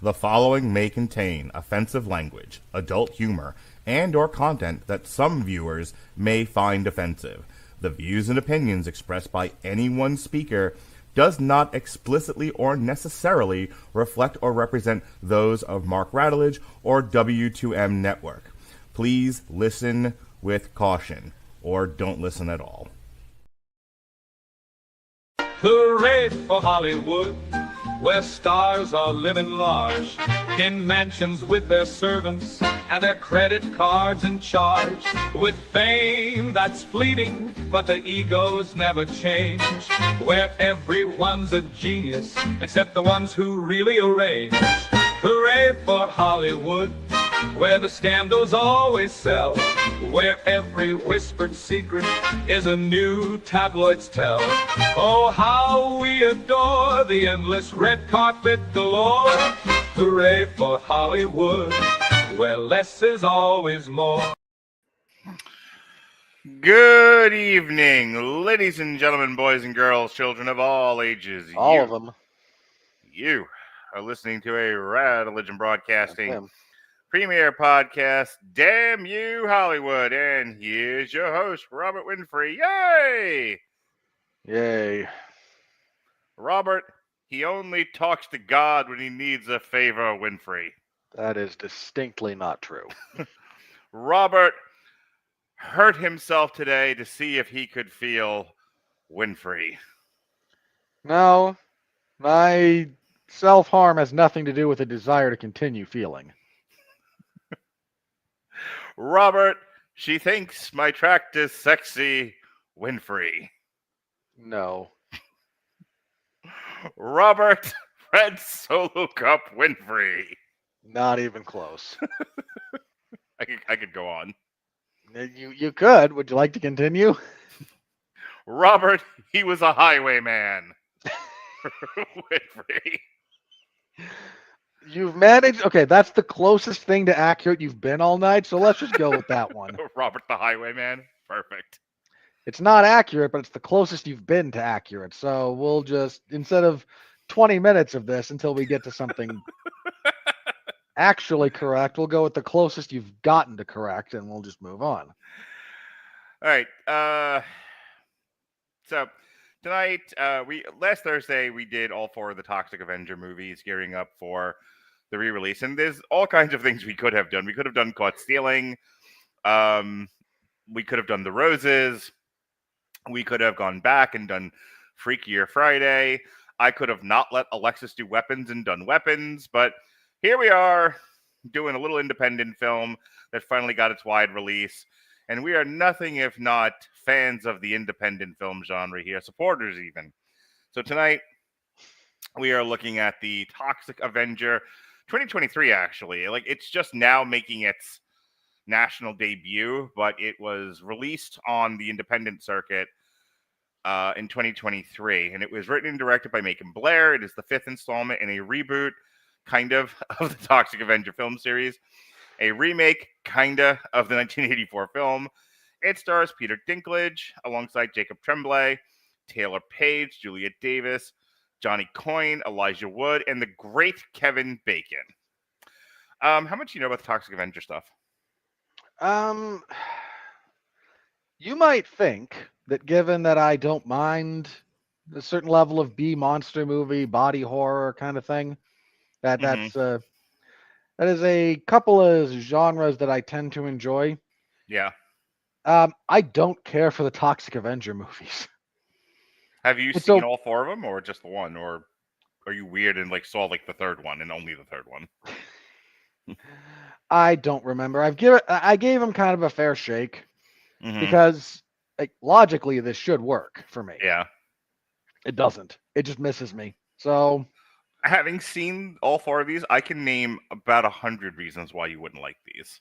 The following may contain offensive language, adult humor, and or content that some viewers may find offensive. The views and opinions expressed by any one speaker does not explicitly or necessarily reflect or represent those of Mark Radulich or W2M Network. Please listen with caution, or don't listen at all. Hooray for Hollywood, where stars are living large, in mansions with their servants and their credit cards in charge, with fame that's fleeting, but the egos never change, where everyone's a genius, except the ones who really arrange. Hooray for Hollywood, where the scandals always sell, where every whispered secret is a new tabloid's tell. Oh, how we adore the endless red carpet galore. Hooray for Hollywood, where less is always more. Good evening, ladies and gentlemen, boys and girls, children of all ages. All of them. You are listening to a Radulich Broadcasting premiere podcast, Damn You Hollywood, and here's your host, Robert Winfrey. Yay! Yay. Robert, he only talks to God when he needs a favor, Winfrey. That is distinctly not true. Robert hurt himself today to see if he could feel Winfrey. No, my self-harm has nothing to do with a desire to continue feeling. Robert, she thinks my tract is sexy, Winfrey. No. Robert, Red Solo Cup, Winfrey. Not even close. I could go on. You could. Would you like to continue? Robert, he was a highwayman. Winfrey. You've managed. Okay, that's the closest thing to accurate you've been all night, so let's just go with that one. Robert the highwayman. Perfect. It's not accurate, but it's the closest you've been to accurate. So we'll just, instead of 20 minutes of this until we get to something actually correct, we'll go with the closest you've gotten to correct, and we'll just move on. All right. So tonight, last Thursday we did all four of the Toxic Avenger movies, gearing up for the re-release, and there's all kinds of things we could have done. We could have done Caught Stealing. We could have done The Roses. We could have gone back and done Freakier Friday. I could have not let Alexis do Weapons and done Weapons, but here we are doing a little independent film that finally got its wide release, and we are nothing if not fans of the independent film genre here, supporters even. So tonight, we are looking at the Toxic Avenger 2023, actually. Like, it's just now making its national debut, but it was released on the independent circuit in 2023, and it was written and directed by Macon Blair. It is the fifth installment in a reboot, kind of the Toxic Avenger film series, a remake, kind of the 1984 film. It stars Peter Dinklage alongside Jacob Tremblay, Taylour Paige, Juliet Davis, Jonny Coyne, Elijah Wood, and the great Kevin Bacon. How much do you know about the Toxic Avenger stuff? You might think that given that I don't mind a certain level of B monster movie, body horror kind of thing, that is a couple of genres that I tend to enjoy. Yeah. I don't care for the Toxic Avenger movies. Have you seen all four of them, or just the one, or are you weird and saw the third one and only the third one? I don't remember. I gave him kind of a fair shake because logically this should work for me. Yeah. It doesn't. It just misses me. So, having seen all four of these, I can name about 100 reasons why you wouldn't like these.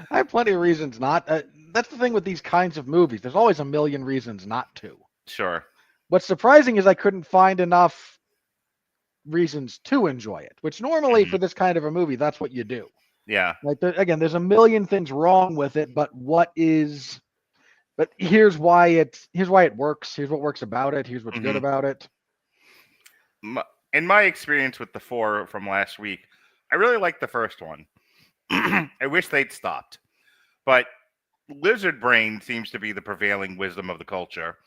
I have plenty of reasons not. That's the thing with these kinds of movies. There's always a million reasons not to. Sure. What's surprising is I couldn't find enough reasons to enjoy it, which normally for this kind of a movie, that's what you do. Yeah. Again, there's a million things wrong with it, but here's why it works. Here's what works about it. Here's what's good about it. in my experience with the 4 from last week, I really liked the first one. I wish they'd stopped. But lizard brain seems to be the prevailing wisdom of the culture.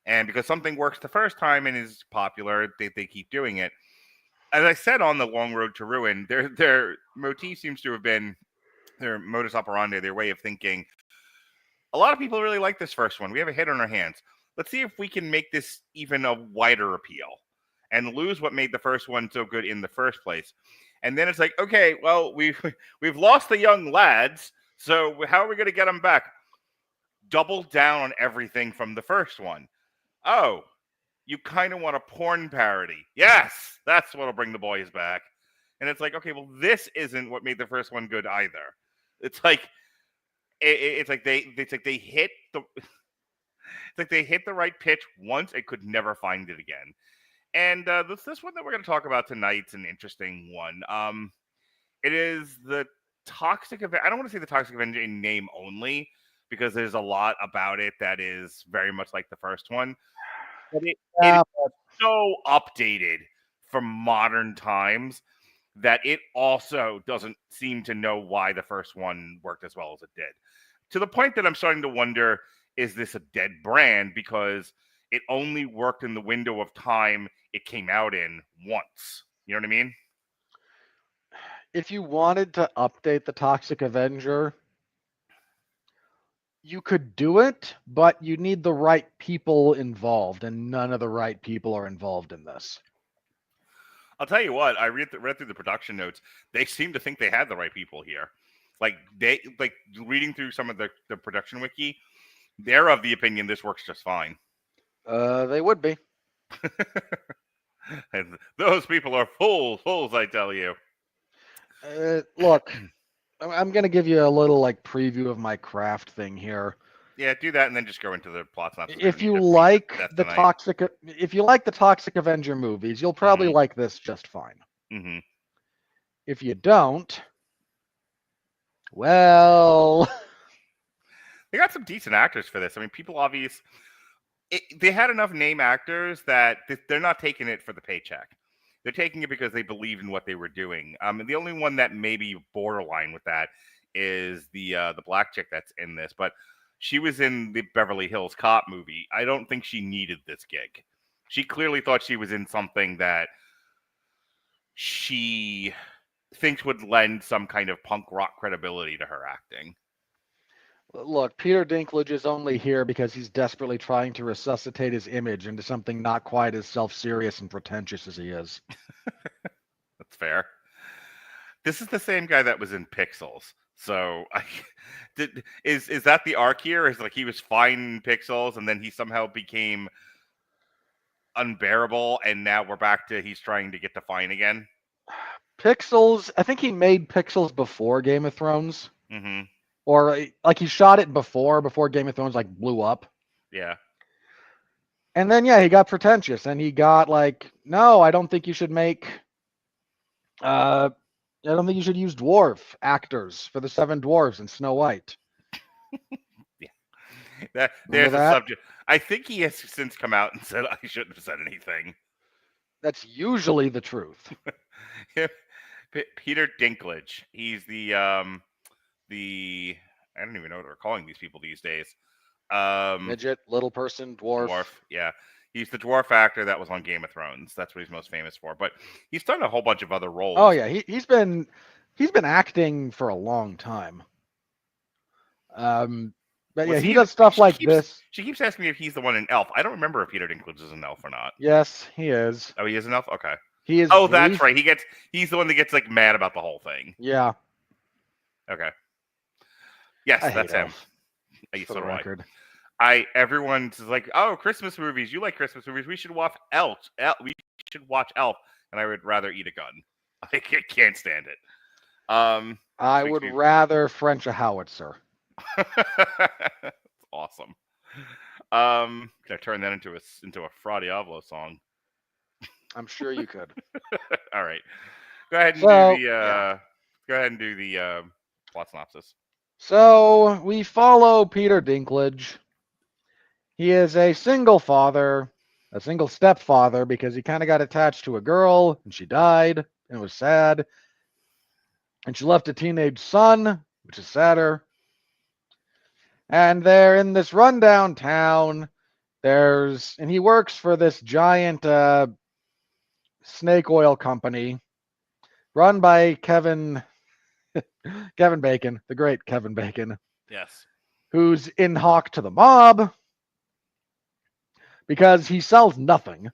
And because something works the first time and is popular, they keep doing it. As I said on the Long Road to Ruin, their motif seems to have been their modus operandi, their way of thinking. A lot of people really like this first one. We have a hit on our hands. Let's see if we can make this even a wider appeal and lose what made the first one so good in the first place. And then it's like, okay, well, we've lost the young lads, so how are we going to get them back? Double down on everything from the first one. Oh, you kind of want a porn parody. Yes, that's what'll bring the boys back. And it's like, okay, well, this isn't what made the first one good either. It's like it's like they hit the it's like they hit the right pitch once and could never find it again. And this one that we're going to talk about tonight's an interesting one. It is the Toxic Avenger. I don't want to say the Toxic Avenger in name only because there's a lot about it that is very much like the first one. But it is so updated for modern times that it also doesn't seem to know why the first one worked as well as it did. To the point that I'm starting to wonder, is this a dead brand because it only worked in the window of time it came out in once? You know what I mean? If you wanted to update the Toxic Avenger, you could do it, but you need the right people involved, and none of the right people are involved in this. I'll tell you what, I read through the production notes. They seem to think they had the right people here. Reading through some of the production wiki, they're of the opinion this works just fine. They would be. And those people are fools, I tell you. Look, I'm going to give you a little preview of my craft thing here. Yeah, do that and then just go into the plot synopsis. If you like the Toxic Avenger movies, you'll probably like this just fine. Mm-hmm. If you don't, well, they got some decent actors for this. I mean, people they had enough name actors that they're not taking it for the paycheck. They're taking it because they believe in what they were doing. The only one that may be borderline with that is the black chick that's in this, but she was in the Beverly Hills Cop movie. I don't think she needed this gig. She clearly thought she was in something that she thinks would lend some kind of punk rock credibility to her acting. Look, Peter Dinklage is only here because he's desperately trying to resuscitate his image into something not quite as self-serious and pretentious as he is. That's fair. This is the same guy that was in Pixels. So, is that the arc here? Is he was fine in Pixels and then he somehow became unbearable, and now we're back to he's trying to get to fine again? Pixels. I think he made Pixels before Game of Thrones. Mm-hmm. Or he shot it before Game of Thrones blew up. Yeah. And then he got pretentious and he got no, I don't think you should make I don't think you should use dwarf actors for the 7 dwarves in Snow White. Yeah. There's a subject. I think he has since come out and said I shouldn't have said anything. That's usually the truth. Peter Dinklage. He's the I don't even know what we're calling these people these days. Midget, little person, dwarf. Yeah. He's the dwarf actor that was on Game of Thrones. That's what he's most famous for. But he's done a whole bunch of other roles. Oh yeah, he's been acting for a long time. But he does stuff like this. She keeps asking me if he's the one in Elf. I don't remember if Peter Dinklage is an elf or not. Yes, he is. Oh, he is an elf? Okay. He is. Oh, that's right. He's the one that gets mad about the whole thing. Yeah. Okay. Yes, that's him. For the record. Everyone's like, oh, Christmas movies. You like Christmas movies? We should watch Elf. We should watch Elf, and I would rather eat a gun. I can't stand it. I would rather French a howitzer. That's awesome. Can I turn that into a Fra Diavolo song? I'm sure you could. All right, go ahead and do the plot synopsis. So we follow Peter Dinklage. He is a single father a single stepfather because he kind of got attached to a girl and she died and it was sad. And she left a teenage son, which is sadder. And they're in this rundown town. And he works for this giant snake oil company run by Kevin Bacon, the great Kevin Bacon, Yes. who's in hock to the mob because he sells nothing,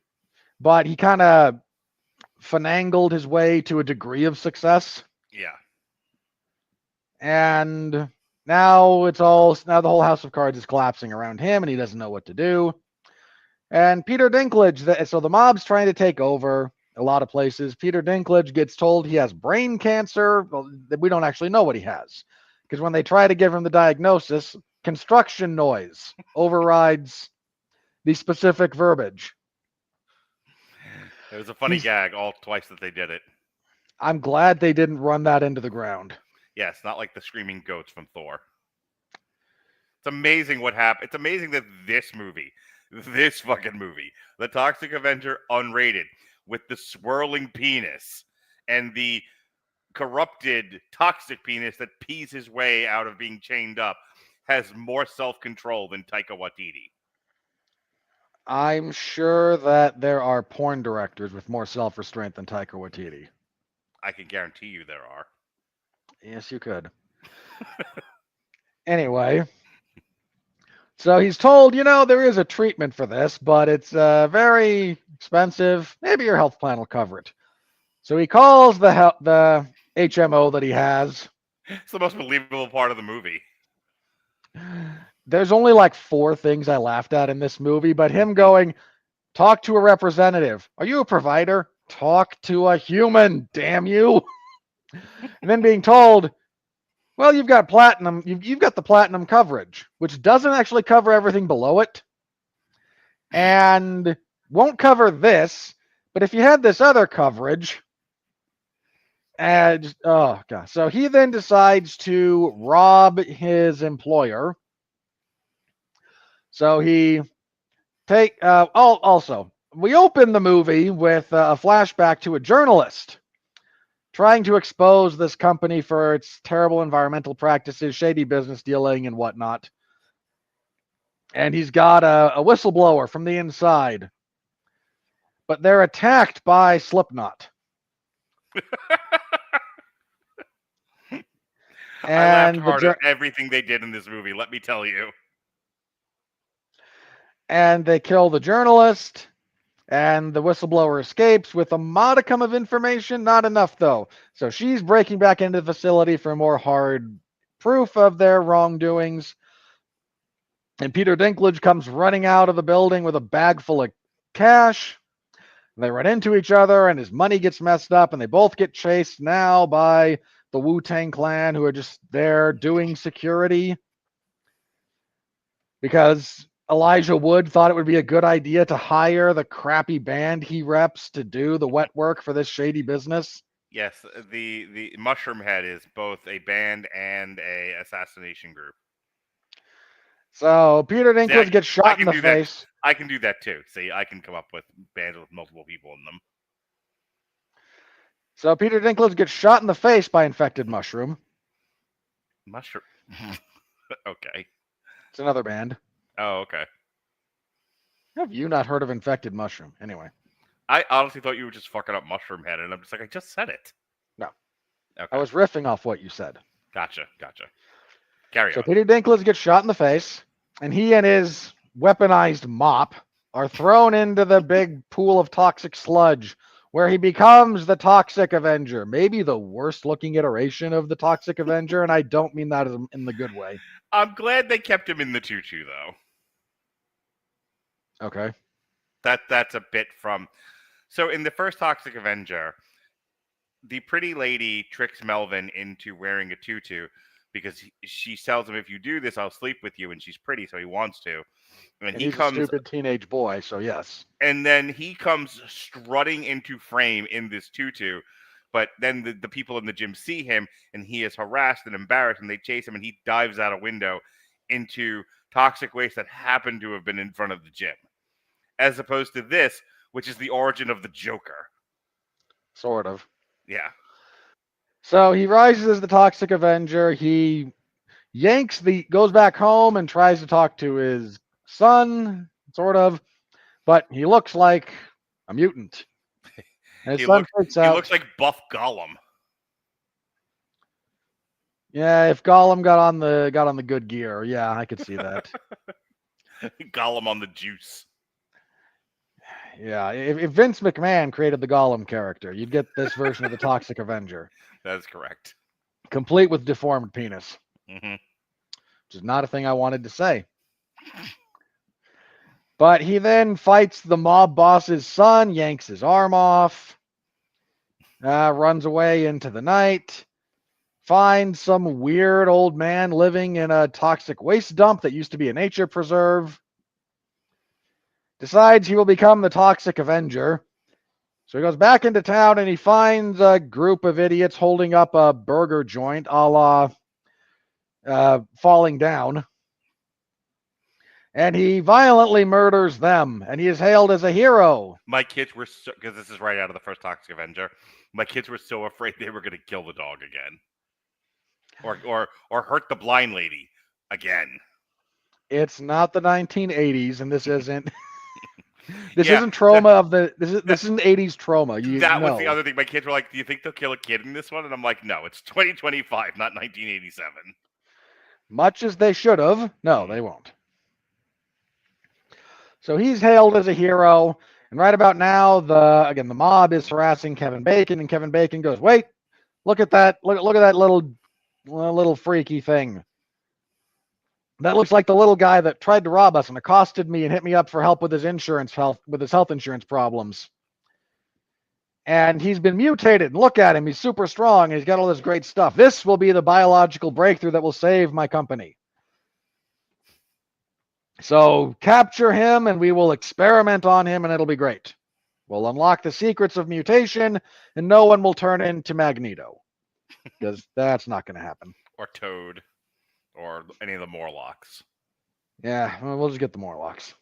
but he kind of finagled his way to a degree of success. Yeah. And now the whole house of cards is collapsing around him and he doesn't know what to do. And Peter Dinklage, so the mob's trying to take over a lot of places. Peter Dinklage gets told he has brain cancer. Well, we don't actually know what he has because when they try to give him the diagnosis, construction noise overrides the specific verbiage. It was a funny gag all twice that they did it. I'm glad they didn't run that into the ground. Yes, not like the screaming goats from Thor. It's amazing what happened. It's amazing that this fucking movie, The Toxic Avenger Unrated, with the swirling penis and the corrupted toxic penis that pees his way out of being chained up, has more self-control than Taika Waititi. I'm sure that there are porn directors with more self-restraint than Taika Waititi. I can guarantee you there are. Yes, you could. Anyway, so he's told, there is a treatment for this, but it's very expensive. Maybe your health plan will cover it. So he calls the HMO that he has. It's the most believable part of the movie. There's only like 4 things I laughed at in this movie, but him going, talk to a representative. Are you a provider? Talk to a human, damn you. And then being told, well, you've got platinum. You've got the platinum coverage, which doesn't actually cover everything below it and won't cover this. But if you had this other coverage, oh god. So he then decides to rob his employer. So he also, we open the movie with a flashback to a journalist trying to expose this company for its terrible environmental practices, shady business dealing, and whatnot. And he's got a whistleblower from the inside. But they're attacked by Slipknot. I laughed hard at everything they did in this movie, let me tell you. And they kill the journalist. And the whistleblower escapes with a modicum of information. Not enough, though. So she's breaking back into the facility for more hard proof of their wrongdoings. And Peter Dinklage comes running out of the building with a bag full of cash. They run into each other, and his money gets messed up, and they both get chased now by the Wu-Tang Clan, who are just there doing security. Because Elijah Wood thought it would be a good idea to hire the crappy band he reps to do the wet work for this shady business. Yes, the Mushroom Head is both a band and a assassination group. So Peter Dinklage gets shot in the face. I can do that too. See, I can come up with bands with multiple people in them. So Peter Dinklage gets shot in the face by infected mushroom. Mushroom. Okay. It's another band. Oh, okay. Have you not heard of infected mushroom? Anyway. I honestly thought you were just fucking up Mushroom Head, and I'm just like, I just said it. No. Okay. I was riffing off what you said. Gotcha. Carry on. So Peter Dinklage gets shot in the face, and he and his weaponized mop are thrown into the big pool of toxic sludge, where he becomes the Toxic Avenger. Maybe the worst-looking iteration of the Toxic Avenger, and I don't mean that in the good way. I'm glad they kept him in the tutu, though. Okay. That's a bit from... So in the first Toxic Avenger, the pretty lady tricks Melvin into wearing a tutu because she tells him, if you do this, I'll sleep with you, and she's pretty, so he wants to. And he comes, a stupid teenage boy, so yes. And then he comes strutting into frame in this tutu, but then the people in the gym see him, and he is harassed and embarrassed, and they chase him, and he dives out a window into toxic waste that happened to have been in front of the gym. as opposed to this, which is the origin of the Joker. Sort of. Yeah. So he rises as the Toxic Avenger. He goes back home and tries to talk to his son, sort of, but he looks like a mutant. And his son freaks out. He looks like buff Gollum. Yeah, if Gollum got on the good gear, yeah, I could see that. Gollum on the juice. Yeah, if Vince McMahon created the Gollum character, you'd get this version of the Toxic Avenger. That is correct. Complete with deformed penis. Mm-hmm. Which is not a thing I wanted to say. But he then fights the mob boss's son, yanks his arm off, runs away into the night, finds some weird old man living in a toxic waste dump that used to be a nature preserve, decides he will become the Toxic Avenger. So he goes back into town and he finds a group of idiots holding up a burger joint a la Falling Down. And he violently murders them, and he is hailed as a hero. My kids were so, because this is right out of the first Toxic Avenger. My kids were so afraid they were going to kill the dog again, or hurt the blind lady again. It's not the 1980s, and this isn't. This isn't trauma of the. This isn't 80s trauma. That was the other thing. My kids were like, "Do you think they'll kill a kid in this one?" And I'm like, "No, it's 2025, not 1987." Much as they should have. No, they won't. So he's hailed as a hero, and right about now, the mob is harassing Kevin Bacon, and Kevin Bacon goes, "Wait, look at that! Look at that little freaky thing. That looks like the little guy that tried to rob us and accosted me and hit me up for help with his health insurance problems. And he's been mutated. And look at him; he's super strong. And he's got all this great stuff. This will be the biological breakthrough that will save my company. So capture him and we will experiment on him and it'll be great. We'll unlock the secrets of mutation and no one will turn into Magneto. Because that's not going to happen. Or Toad. Or any of the Morlocks. Yeah, we'll just get the Morlocks.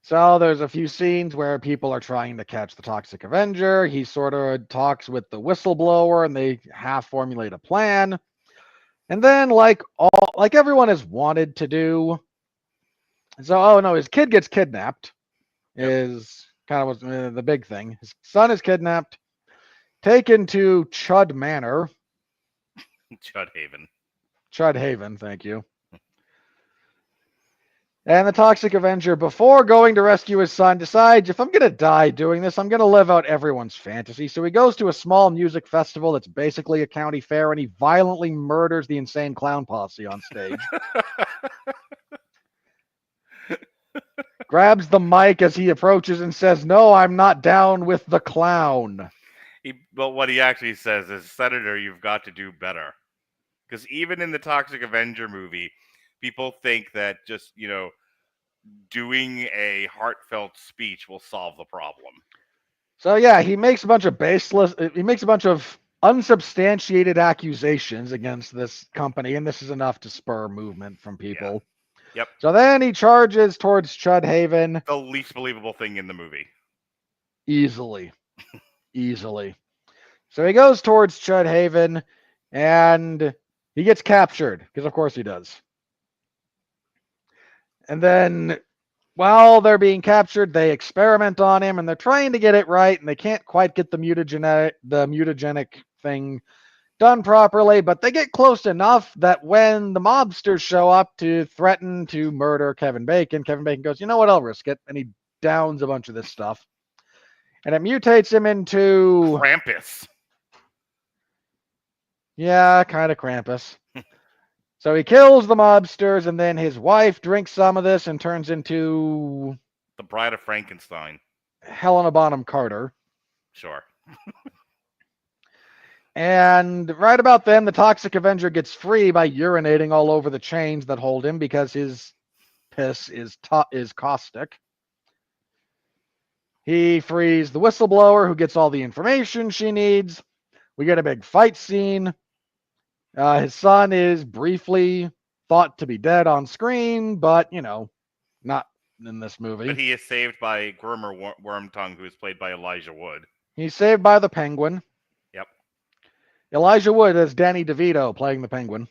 So there's a few scenes where people are trying to catch the Toxic Avenger. He sort of talks with the whistleblower and they half formulate a plan. And then, like everyone has wanted to do, so his kid gets kidnapped. Yep. Is kind of the big thing. His son is kidnapped, taken to Chud Manor. Chud Haven, thank you. And the Toxic Avenger, before going to rescue his son, decides, if I'm going to die doing this, I'm going to live out everyone's fantasy. So he goes to a small music festival that's basically a county fair, and he violently murders the insane clown posse on stage. Grabs the mic as he approaches and says, "No, I'm not down with the clown." But what he actually says is, "Senator, you've got to do better." Because even in the Toxic Avenger movie, people think that just, doing a heartfelt speech will solve the problem. So yeah, he makes a bunch of unsubstantiated accusations against this company, and this is enough to spur movement from people. Yeah. Yep. So then he charges towards Chud Haven. The least believable thing in the movie. Easily. So he goes towards Chud Haven, and he gets captured, because of course he does. And then, while they're being captured, they experiment on him, and they're trying to get it right, and they can't quite get the mutagenic thing done properly, but they get close enough that when the mobsters show up to threaten to murder Kevin Bacon goes, "You know what, I'll risk it," and he downs a bunch of this stuff. And it mutates him into... Krampus. Yeah, kind of Krampus. So he kills the mobsters, and then his wife drinks some of this and turns into... the Bride of Frankenstein. Helena Bonham Carter. Sure. And right about then, the Toxic Avenger gets free by urinating all over the chains that hold him because his piss is caustic. He frees the whistleblower who gets all the information she needs. We get a big fight scene. His son is briefly thought to be dead on screen, but, not in this movie. But he is saved by Groomer Wormtongue, who is played by Elijah Wood. He's saved by the Penguin. Yep. Elijah Wood as Danny DeVito playing the Penguin.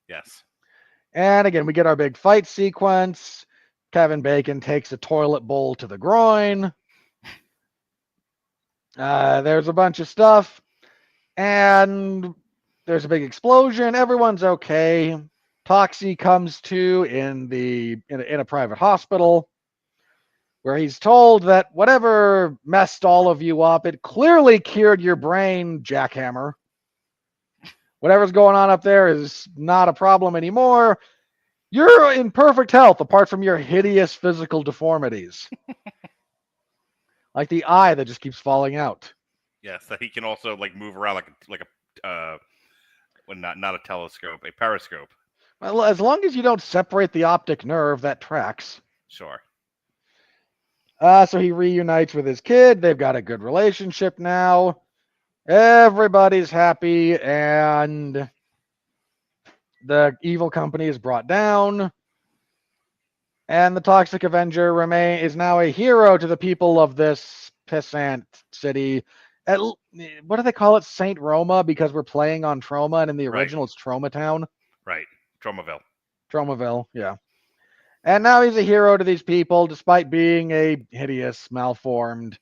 Yes. And again, we get our big fight sequence. Kevin Bacon takes a toilet bowl to the groin. There's a bunch of stuff. And there's a big explosion. Everyone's okay. Toxie comes to in a private hospital, where he's told that whatever messed all of you up, it clearly cured your brain, jackhammer. Whatever's going on up there is not a problem anymore. You're in perfect health, apart from your hideous physical deformities. Like the eye that just keeps falling out. Yes, that he can also like move around like a not a telescope, a periscope. Well, as long as you don't separate the optic nerve, that tracks. Sure. So he reunites with his kid. They've got a good relationship now. Everybody's happy, and the evil company is brought down. And the Toxic Avenger is now a hero to the people of this pissant city. What do they call it? Saint Roma, because we're playing on Troma, and in the original it's Troma Town. Right. Tromaville. Tromaville, yeah. And now he's a hero to these people, despite being a hideous, malformed,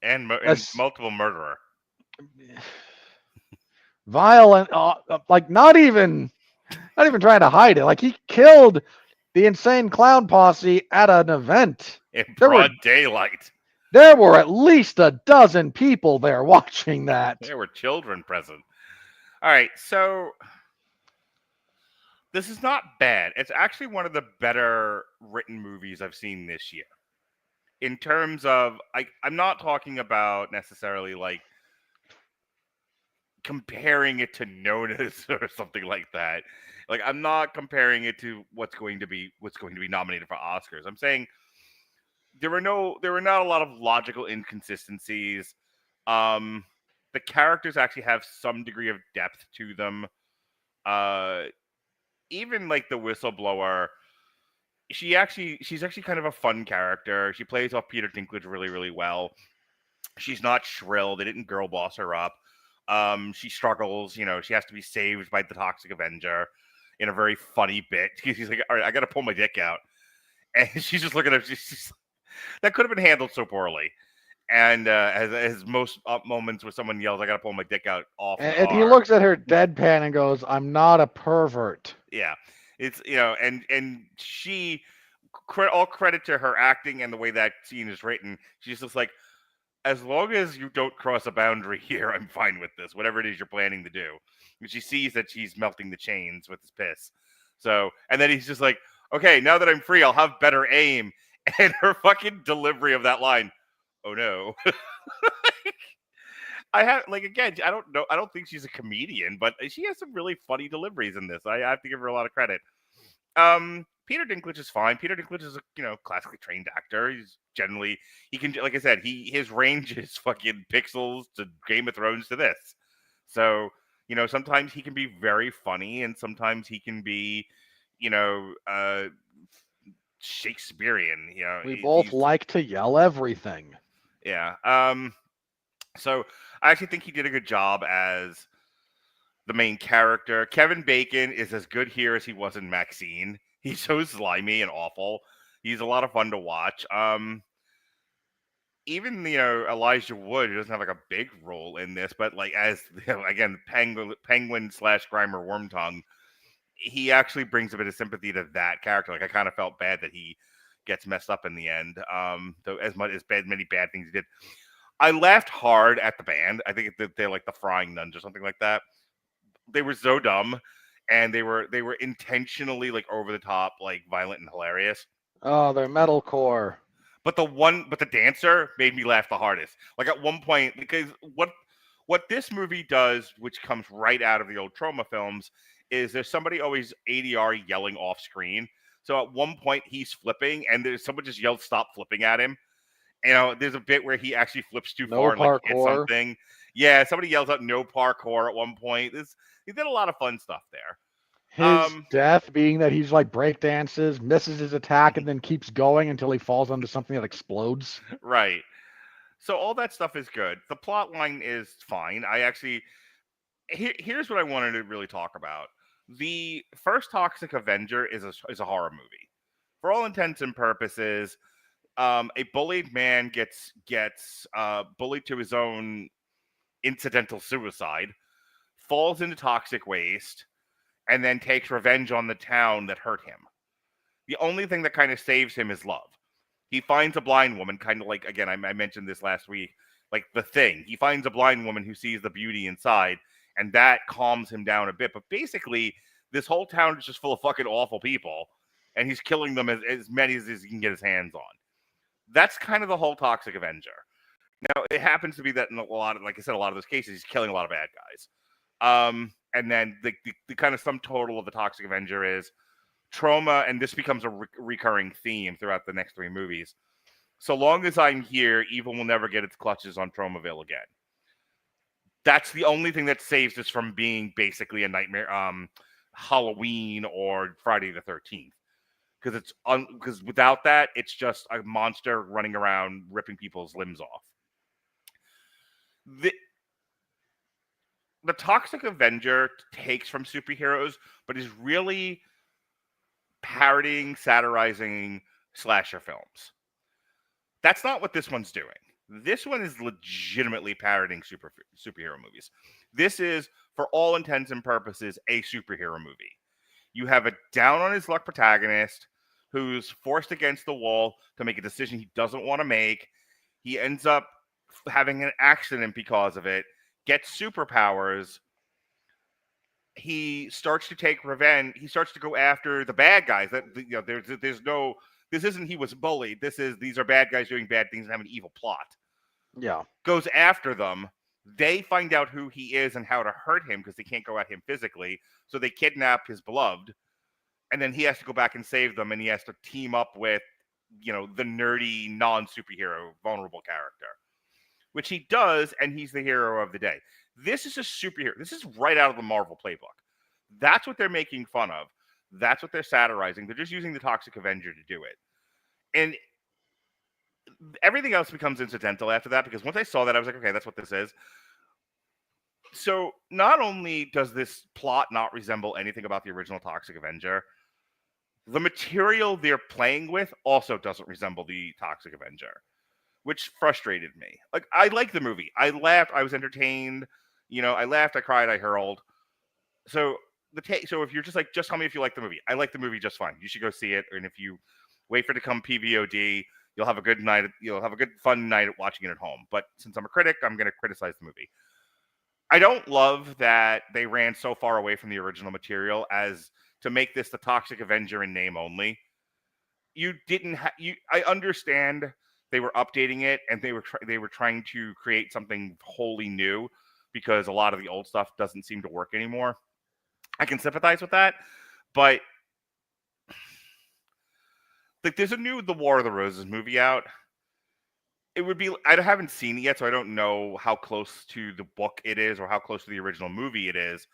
and multiple murderer. Violent, like not even trying to hide it. Like he killed the insane clown posse at an event. In broad daylight. There were at least a dozen people there watching that. There were children present. All right, so this is not bad. It's actually one of the better written movies I've seen this year. In terms of, I'm not talking about necessarily like comparing it to Notice or something like that. Like I'm not comparing it to what's going to be nominated for Oscars. I'm saying there were not a lot of logical inconsistencies. The characters actually have some degree of depth to them. Even like the whistleblower, she's actually kind of a fun character. She plays off Peter Dinklage really, really well. She's not shrill. They didn't girl boss her up. She struggles. You know, she has to be saved by the Toxic Avenger in a very funny bit. She's like, all right, I got to pull my dick out. And she's just looking at that could have been handled so poorly. And as most moments where someone yells, I got to pull my dick out off. And he looks at her deadpan and goes, I'm not a pervert. Yeah. It's, you know, and she, all credit to her acting and the way that scene is written. She's just like, as long as you don't cross a boundary here, I'm fine with this, whatever it is you're planning to do. And she sees that she's melting the chains with his piss. So, and then he's just like, okay, now that I'm free, I'll have better aim. And her fucking delivery of that line, oh no. Again, I don't think she's a comedian, but she has some really funny deliveries in this. I have to give her a lot of credit. Peter Dinklage is fine. Peter Dinklage is a classically trained actor. He can, like I said, his range is fucking Pixels to Game of Thrones to this. So, sometimes he can be very funny and sometimes he can be, Shakespearean. We both like to yell everything. Yeah. So I actually think he did a good job as the main character. Kevin Bacon is as good here as he was in Maxine. He's so slimy and awful. He's a lot of fun to watch. Even Elijah Wood, who doesn't have like a big role in this, but like as again Penguin / Grimer Wormtongue, he actually brings a bit of sympathy to that character. Like I kind of felt bad that he gets messed up in the end. Though as many bad things he did. I laughed hard at the band. I think they're like the Frying Nuns or something like that. They were so dumb, and they were intentionally like over the top, like violent and hilarious. Oh, they're metalcore. But the dancer made me laugh the hardest. Like at one point, because what this movie does, which comes right out of the old Troma films, is there's somebody always ADR yelling off screen. So at one point he's flipping, and there's someone just yelled "Stop flipping" at him. There's a bit where he actually flips too far and like hits something. Yeah, somebody yells out "No parkour" at one point. He did a lot of fun stuff there. His death being that he's like breakdances, misses his attack, and then keeps going until he falls onto something that explodes. Right. So all that stuff is good. The plot line is fine. Here's what I wanted to really talk about. The first Toxic Avenger is a horror movie. For all intents and purposes, a bullied man gets bullied to his own incidental suicide, falls into toxic waste, and then takes revenge on the town that hurt him. The only thing that kind of saves him is love. He finds a blind woman, kind of like, again, I mentioned this last week, like The Thing. He finds a blind woman who sees the beauty inside, and that calms him down a bit. But basically, this whole town is just full of fucking awful people, and he's killing them as many as he can get his hands on. That's kind of the whole Toxic Avenger. Now, it happens to be that in a lot of, like I said, a lot of those cases, he's killing a lot of bad guys. And then the kind of sum total of the Toxic Avenger is trauma, and this becomes a recurring theme throughout the next three movies. So long as I'm here, evil will never get its clutches on Tromaville again. That's the only thing that saves this from being basically a nightmare, Halloween or Friday the 13th. Because without that, it's just a monster running around ripping people's limbs off. The Toxic Avenger takes from superheroes, but is really parodying, satirizing slasher films. That's not what this one's doing. This one is legitimately parodying superhero movies. This is, for all intents and purposes, a superhero movie. You have a down-on-his-luck protagonist who's forced against the wall to make a decision he doesn't want to make. He ends up having an accident because of it, gets superpowers. He starts to take revenge. He starts to go after the bad guys. This isn't he was bullied. These are bad guys doing bad things and have an evil plot. Yeah. Goes after them. They find out who he is and how to hurt him because they can't go at him physically. So they kidnap his beloved. And then he has to go back and save them. And he has to team up with, the nerdy, non-superhero, vulnerable character. Which he does, and he's the hero of the day. This is a superhero. This is right out of the Marvel playbook. That's what they're making fun of. That's what they're satirizing. They're just using the Toxic Avenger to do it. And everything else becomes incidental after that, because once I saw that, I was like, okay, that's what this is. So not only does this plot not resemble anything about the original Toxic Avenger, the material they're playing with also doesn't resemble the Toxic Avenger, which frustrated me. Like, I liked the movie. I laughed. I was entertained. I laughed. I cried. I hurled. So so if you're just like, just tell me if you like the movie. I like the movie just fine. You should go see it. And if you wait for it to come PVOD, you'll have a good night. You'll have a good fun night at watching it at home. But since I'm a critic, I'm going to criticize the movie. I don't love that they ran so far away from the original material as to make this the Toxic Avenger in name only. I understand they were updating it and they were trying to create something wholly new because a lot of the old stuff doesn't seem to work anymore. I can sympathize with that, but like, there's a new The War of the Roses movie out. It would be, I haven't seen it yet, so I don't know how close to the book it is or how close to the original movie it is,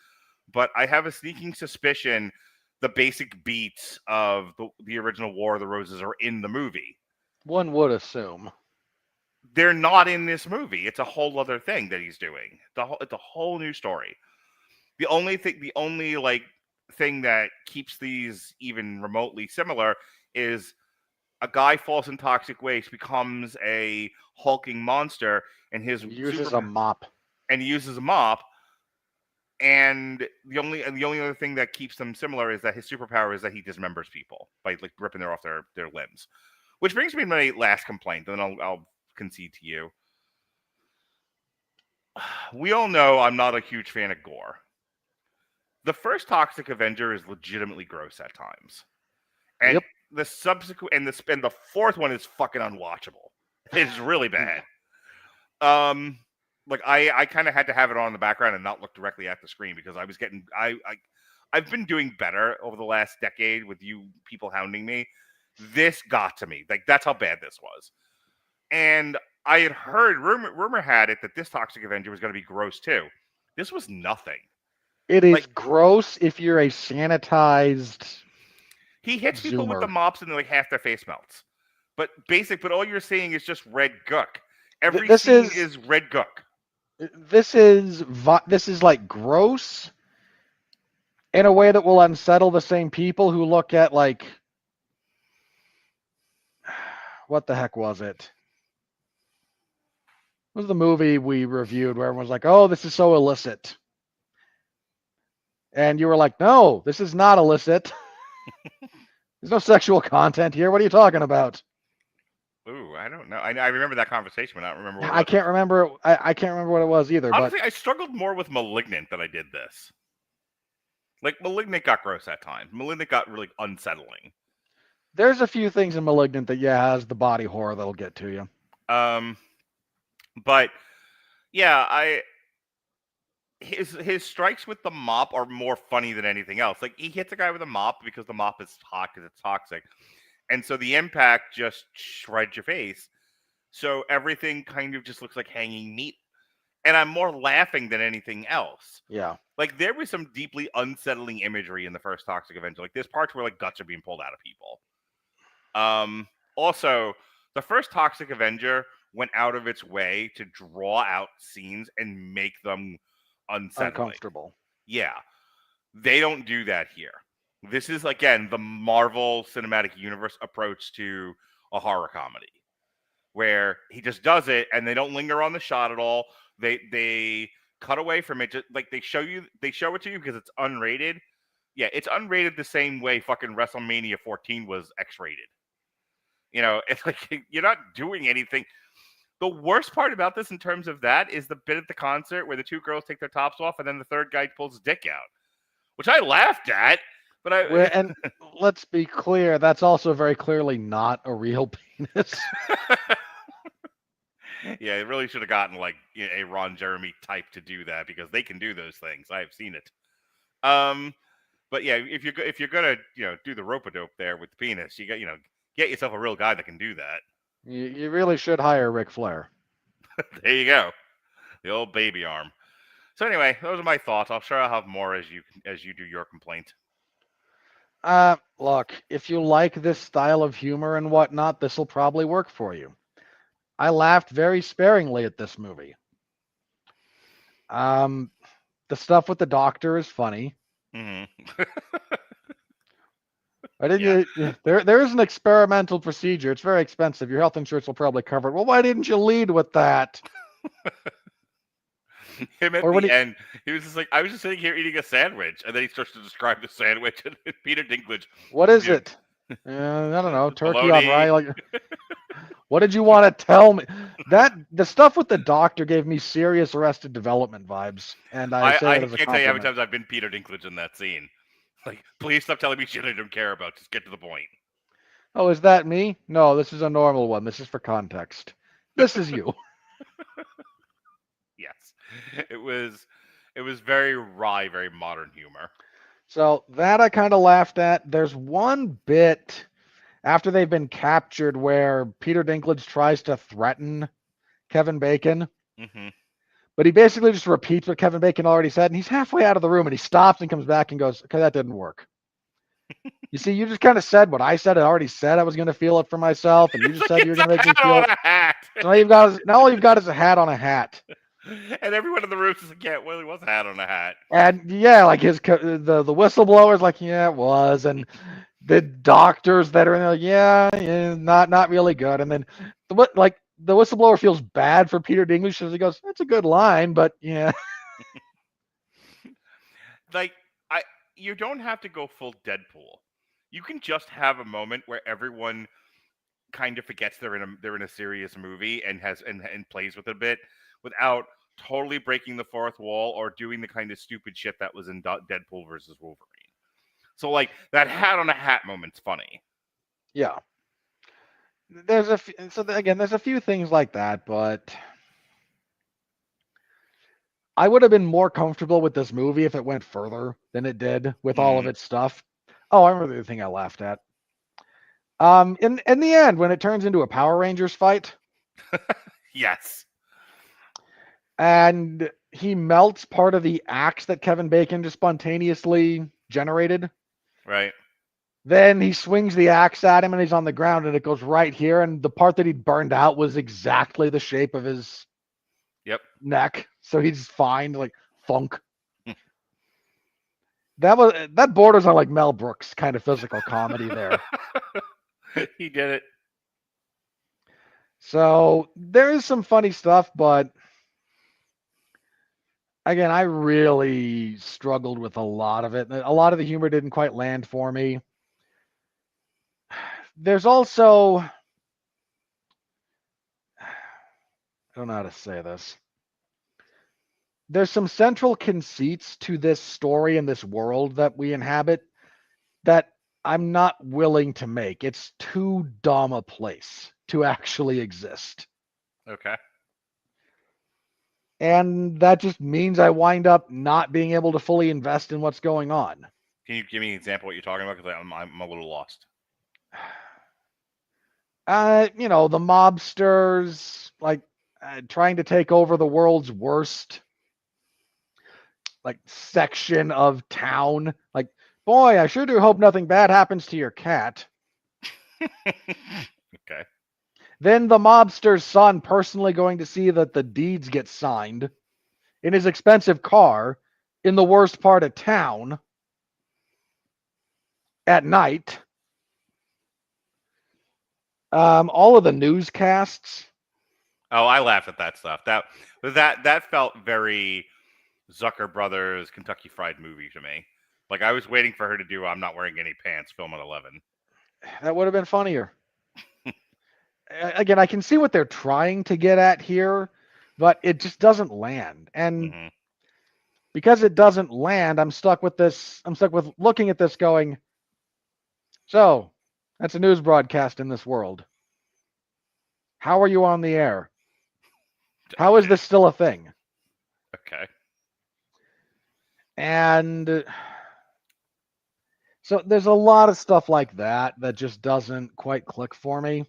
but I have a sneaking suspicion the basic beats of the original War of the Roses are in the movie. One would assume. They're not in this movie. It's a whole other thing that he's doing. It's a whole new story. The only thing that keeps these even remotely similar is a guy falls in toxic waste, becomes a hulking monster, and he uses a mop. And he uses a mop. And the only other thing that keeps them similar is that his superpower is that he dismembers people by like ripping off their limbs. Which brings me to my last complaint, and then I'll concede to you. We all know I'm not a huge fan of gore. The first Toxic Avenger is legitimately gross at times. And yep. The subsequent and the fourth one is fucking unwatchable. It's really bad. Like I kind of had to have it on in the background and not look directly at the screen because I was getting I've been doing better over the last decade with you people hounding me. This got to me. Like, that's how bad this was. And I had heard rumor had it that this Toxic Avenger was going to be gross too. This was nothing. It is Like, gross if you're a sanitized. he hits people with the Zoomer. mops and like half their face melts. But all you're seeing is just red gook. Every This scene is is red gook. this is like gross in a way that will unsettle the same people who look at like what the heck was it? What was the movie we reviewed where everyone was like, "Oh, this is so illicit," and you were like, "No, this is not illicit. There's no sexual content here. What are you talking about?" Ooh, I don't know. I remember that conversation, but I don't remember what it I was. can't remember. I can't remember what it was either. Honestly, I struggled more with Malignant than I did this. Like, Malignant got gross at times. Malignant got really unsettling. There's a few things in Malignant that has the body horror that'll get to you. But yeah, his strikes with the mop are more funny than anything else. Like, he hits a guy with a mop because the mop is hot because it's toxic, and so the impact just shreds your face. So everything kind of just looks like hanging meat, and I'm more laughing than anything else. Yeah. Like, there was some deeply unsettling imagery in the first Toxic Avenger. Like, there's parts where like guts are being pulled out of people. Also, the first Toxic Avenger went out of its way to draw out scenes and make them unsettling. Uncomfortable. Yeah. They don't do that here. This is, again, the Marvel Cinematic Universe approach to a horror comedy, where he just does it and they don't linger on the shot at all. They cut away from it. Just, like, they show it to you because it's unrated. Yeah, it's unrated the same way fucking WrestleMania 14 was X-rated. You know, it's like you're not doing anything. The worst part about this in terms of that is the bit at the concert where the two girls take their tops off and then the third guy pulls his dick out, which I laughed at. But and let's be clear, that's also very clearly not a real penis. Yeah, it really should have gotten like a Ron Jeremy type to do that because they can do those things. I've seen it. But yeah, if you're gonna do the rope-a-dope there with the penis, you got get yourself a real guy that can do that. You really should hire Ric Flair. There you go, the old baby arm. So anyway, those are my thoughts. I'll sure I'll have more as you do your complaint. Look, if you like this style of humor and whatnot, this will probably work for you. I laughed very sparingly at this movie. The stuff with the doctor is funny. Mm-hmm. There is an experimental procedure. It's very expensive. Your health insurance will probably cover it. Well, why didn't you lead with that? Him at the end, he was just like, I was just sitting here eating a sandwich, and then he starts to describe the sandwich, and Peter Dinklage. What is it? I don't know. Turkey on rye. Like, what did you want to tell me? The stuff with the doctor gave me serious Arrested Development vibes, and I can't tell you how many times I've been Peter Dinklage in that scene. Like, please stop telling me shit I don't care about. Just get to the point. Oh, is that me? No, this is a normal one. This is for context. This is you. Yes, it was very wry, very modern humor. So that I kind of laughed at. There's one bit after they've been captured where Peter Dinklage tries to threaten Kevin Bacon. Mm-hmm. But he basically just repeats what Kevin Bacon already said, and he's halfway out of the room, and he stops and comes back and goes, okay, that didn't work. You see, you just kind of said what I said. I already said I was going to feel it for myself, and you just said you were going to make me feel it. So now all you've got is a hat on a hat. And everyone in the room is like, yeah, well, it was a hat on a hat. And yeah, like the whistleblower's like, yeah, it was. And the doctors that are in there, yeah, not really good. And then the whistleblower feels bad for Peter Dinklage because he goes, that's a good line, but yeah. Like, you don't have to go full Deadpool. You can just have a moment where everyone kind of forgets they're in a serious movie and plays with it a bit without totally breaking the fourth wall or doing the kind of stupid shit that was in Deadpool versus Wolverine. So like that hat on a hat moment's funny. Yeah. There's a few things like that, but I would have been more comfortable with this movie if it went further than it did with all of its stuff. Oh, I remember the thing I laughed at. In the end, when it turns into a Power Rangers fight. Yes. And he melts part of the axe that Kevin Bacon just spontaneously generated. Right. Then he swings the axe at him and he's on the ground and it goes right here. And the part that he burned out was exactly the shape of his neck. So he's fine, like thunk. That borders on like Mel Brooks kind of physical comedy there. He did it. So there is some funny stuff, but again, I really struggled with a lot of it. A lot of the humor didn't quite land for me. There's also, I don't know how to say this. There's some central conceits to this story and this world that we inhabit that I'm not willing to make. It's too dumb a place to actually exist. Okay. And that just means I wind up not being able to fully invest in what's going on. Can you give me an example of what you're talking about? Because I'm a little lost. The mobsters, like, trying to take over the world's worst, like, section of town. Like, boy, I sure do hope nothing bad happens to your cat. Okay. Then the mobster's son personally going to see that the deeds get signed in his expensive car in the worst part of town at night. All of the newscasts. Oh, I laughed at that stuff. That felt very Zucker Brothers Kentucky Fried Movie to me. Like I was waiting for her to do "I'm not wearing any pants" film at 11. That would have been funnier. Again, I can see what they're trying to get at here, but it just doesn't land. And because it doesn't land, I'm stuck with this. I'm stuck with looking at this going, so that's a news broadcast in this world. How are you on the air? How is this still a thing? Okay. And so there's a lot of stuff like that just doesn't quite click for me.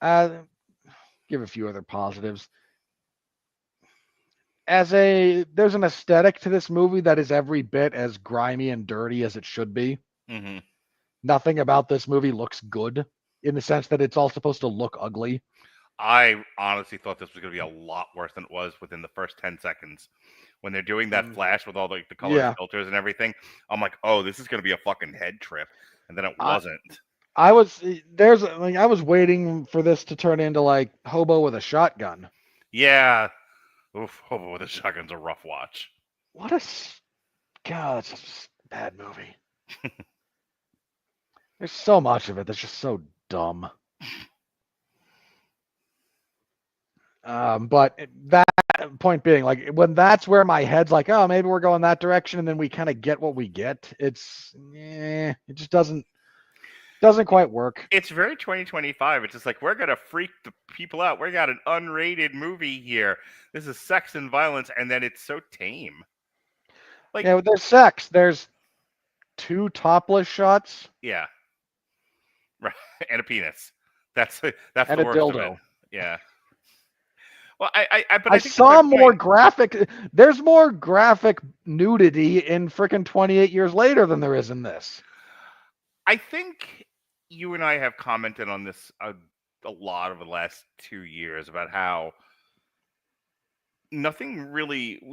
Give a few other positives. There's an aesthetic to this movie that is every bit as grimy and dirty as it should be. Mm-hmm. Nothing about this movie looks good in the sense that it's all supposed to look ugly. I honestly thought this was going to be a lot worse than it was within the first 10 seconds. When they're doing that flash with all the color filters and everything, I'm like, oh, this is going to be a fucking head trip. And then it wasn't. I was waiting for this to turn into like Hobo with a Shotgun. Yeah. Oof, Hobo with a Shotgun's a rough watch. God, it's just a bad movie. There's so much of it that's just so dumb. But that point being, like, when that's where my head's like, oh, maybe we're going that direction, and then we kind of get what we get. It just doesn't quite work. It's very 2025. It's just like, we're gonna freak the people out. We got an unrated movie here. This is sex and violence, and then it's so tame. Like, there's sex. There's 2 topless shots. Yeah. Right. And a penis. That's and the worst dildo. of it. Yeah. Well, I saw more graphic. There's more graphic nudity in frickin' 28 years later than there is in this. I think you and I have commented on this a lot over the last 2 years about how we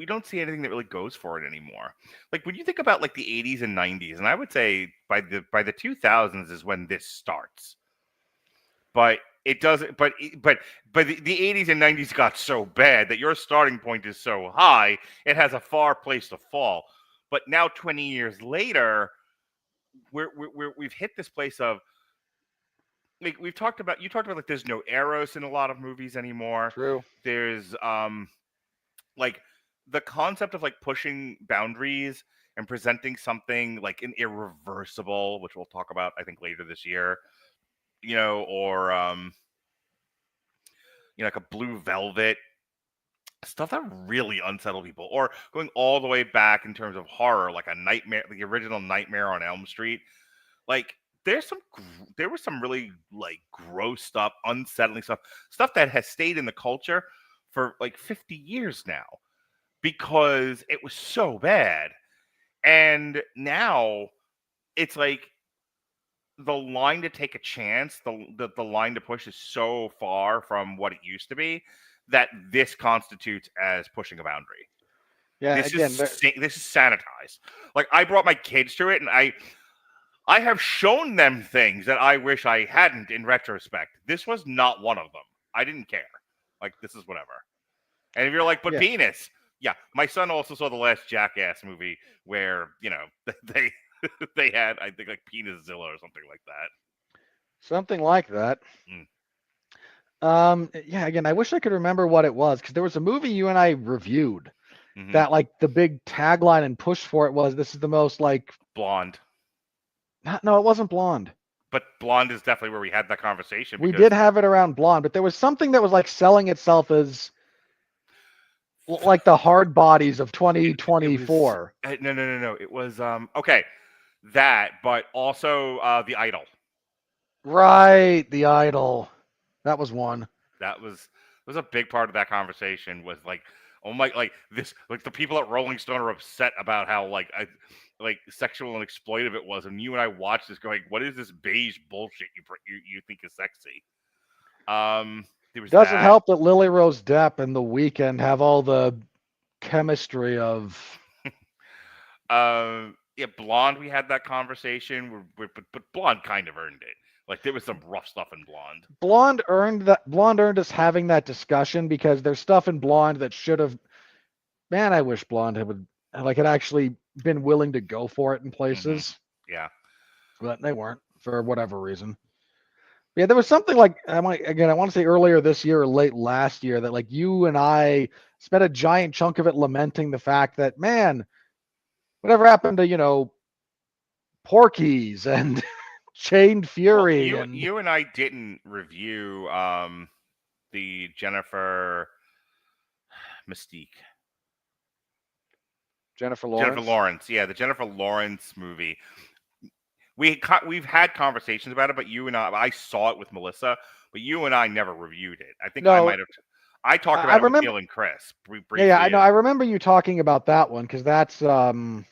don't see anything that really goes for it anymore. Like when you think about like the 80s and 90s, and I would say by the 2000s is when this starts. But it doesn't. But the 80s and 90s got so bad that your starting point is so high, it has a far place to fall. But now, 20 years later, we've hit this place of like you talked about like there's no eros in a lot of movies anymore. True. There's like the concept of like pushing boundaries and presenting something like an irreversible, which we'll talk about I think later this year. Or like a Blue Velvet, stuff that really unsettle people, or going all the way back in terms of horror, like a Nightmare, the original Nightmare on Elm Street. Like there was some really like grossed up, unsettling stuff that has stayed in the culture for like 50 years now. because it was so bad. And now it's like the line to take a chance, the line to push is so far from what it used to be that this constitutes as pushing a boundary. Yeah, This again, this is sanitized. Like, I brought my kids to it, and I have shown them things that I wish I hadn't in retrospect. This was not one of them. I didn't care. Like, this is whatever. And if you're like, but Yeah. penis. Yeah, my son also saw the last Jackass movie where, you know, they had, I think, like Penis-Zilla or something like that. something like that. Yeah, again, I wish I could remember what it was, because there was a movie you and I reviewed that, like, the big tagline and push for it was, this is the most, like... Blonde. No, it wasn't Blonde. But Blonde is definitely where we had that conversation. We did have it around Blonde, but there was something that was, like, selling itself as... like the hard bodies of 2024. No. It was okay, that, but also The Idol. Right, The Idol. That was one. That was a big part of that conversation. Was like, oh my, like this, like the people at Rolling Stone are upset about how like sexual and exploitive it was, and you and I watched this going, what is this beige bullshit you think is sexy? Doesn't help that Lily Rose Depp and The Weeknd have all the chemistry of... yeah, Blonde, we had that conversation, but Blonde kind of earned it. Like, there was some rough stuff in Blonde. Blonde earned us having that discussion, because there's stuff in Blonde that should have... Man, I wish Blonde had actually been willing to go for it in places. Yeah. But they weren't, for whatever reason. Yeah, there was something like, I want to say earlier this year or late last year, that like you and I spent a giant chunk of it lamenting the fact that, man, whatever happened to, you know, Porky's and Chained Fury? Well, you and I didn't review the Jennifer Lawrence. Yeah, the Jennifer Lawrence movie. We've had conversations about it, but you and I saw it with Melissa, but you and I never reviewed it. I think I might have. I talked about it with Neil and Chris briefly. Yeah, I know. I remember you talking about that one, because that's one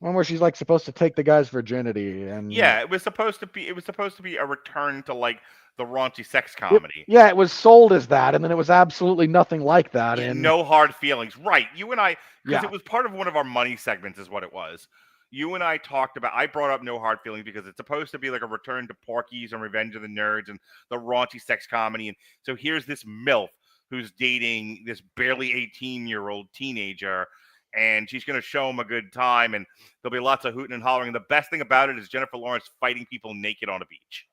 where she's like supposed to take the guy's virginity, and yeah, it was supposed to be a return to like the raunchy sex comedy. It was sold as that, and then it was absolutely nothing like that. Yeah, and no hard feelings, right? You and I, because it was part of one of our money segments, is what it was. You and I talked about, I brought up No Hard Feelings because it's supposed to be like a return to Porky's and Revenge of the Nerds and the raunchy sex comedy. And so here's this MILF who's dating this barely 18-year-old teenager, and she's going to show him a good time, and there'll be lots of hooting and hollering. And the best thing about it is Jennifer Lawrence fighting people naked on a beach.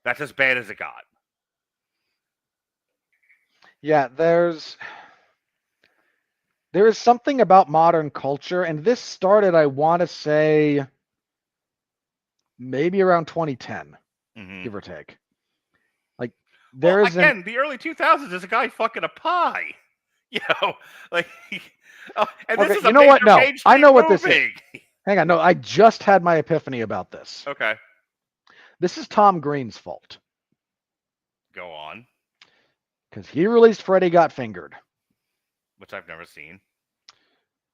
That's as bad as it got. Yeah, there is something about modern culture, and this started, I want to say, maybe around 2010, give or take. Like, again, the early 2000s is a guy fucking a pie. You know, like, and this is a Page I know what movie. This is. Hang on, no, I just had my epiphany about this. Okay. This is Tom Green's fault. Go on. Because he released Freddy Got Fingered, which I've never seen.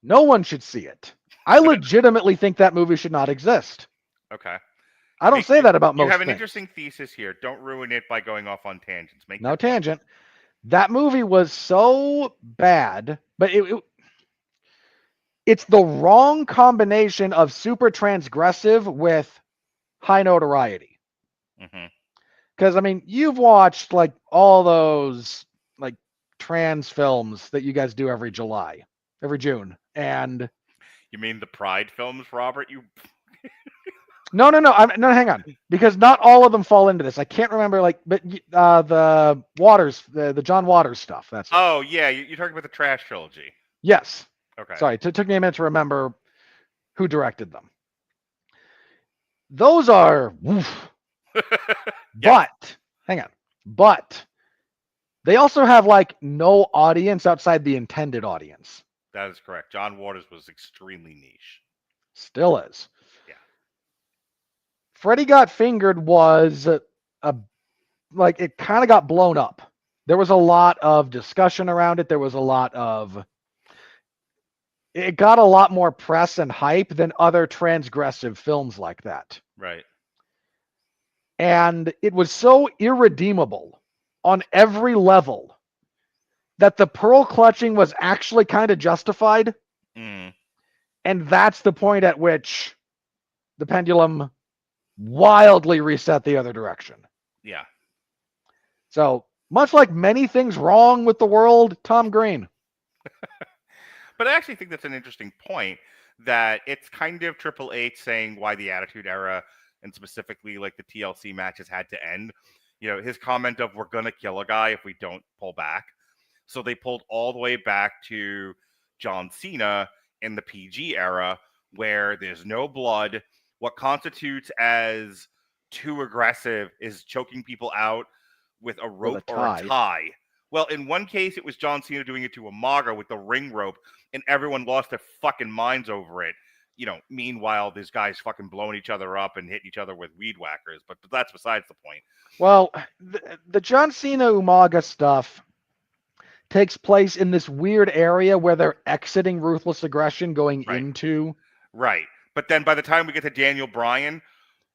No one should see it. I legitimately think that movie should not exist. Okay. I don't say that about most You have an things. interesting thesis here. Don't ruin it by going off on tangents. No tangent. That movie was so bad, but it's the wrong combination of super transgressive with high notoriety. Because, I mean, you've watched, like, all those, like, trans films that you guys do every June. And you mean the Pride films, Robert? No, hang on. Because not all of them fall into this. I can't remember, like, but the Waters, the John Waters stuff. That's it. Oh, yeah. You're talking about the Trash trilogy. Yes. Okay. Sorry, it took me a minute to remember who directed them. Those are... But, hang on. But they also have, like, no audience outside the intended audience. That is correct. John Waters was extremely niche. Still is. Yeah. Freddy Got Fingered was it kind of got blown up. there was a lot of discussion around it. There was a lot of it got a lot more press and hype than other transgressive films like that. Right. And it was so irredeemable on every level that the pearl clutching was actually kind of justified. Mm. And that's the point at which the pendulum wildly reset the other direction. Yeah. So, much like many things wrong with the world, Tom Green. But I actually think that's an interesting point, that it's kind of Triple H saying why the Attitude Era and specifically like the TLC matches had to end. You know, his comment of, we're going to kill a guy if we don't pull back. So they pulled all the way back to John Cena in the PG era, where there's no blood. What constitutes as too aggressive is choking people out with a rope or a tie. Well, in one case, it was John Cena doing it to Umaga with the ring rope, and everyone lost their fucking minds over it. You know, meanwhile, these guys fucking blowing each other up and hitting each other with weed whackers, but that's besides the point. Well, the John Cena Umaga stuff takes place in this weird area where they're exiting Ruthless Aggression going into. Right. But then by the time we get to Daniel Bryan,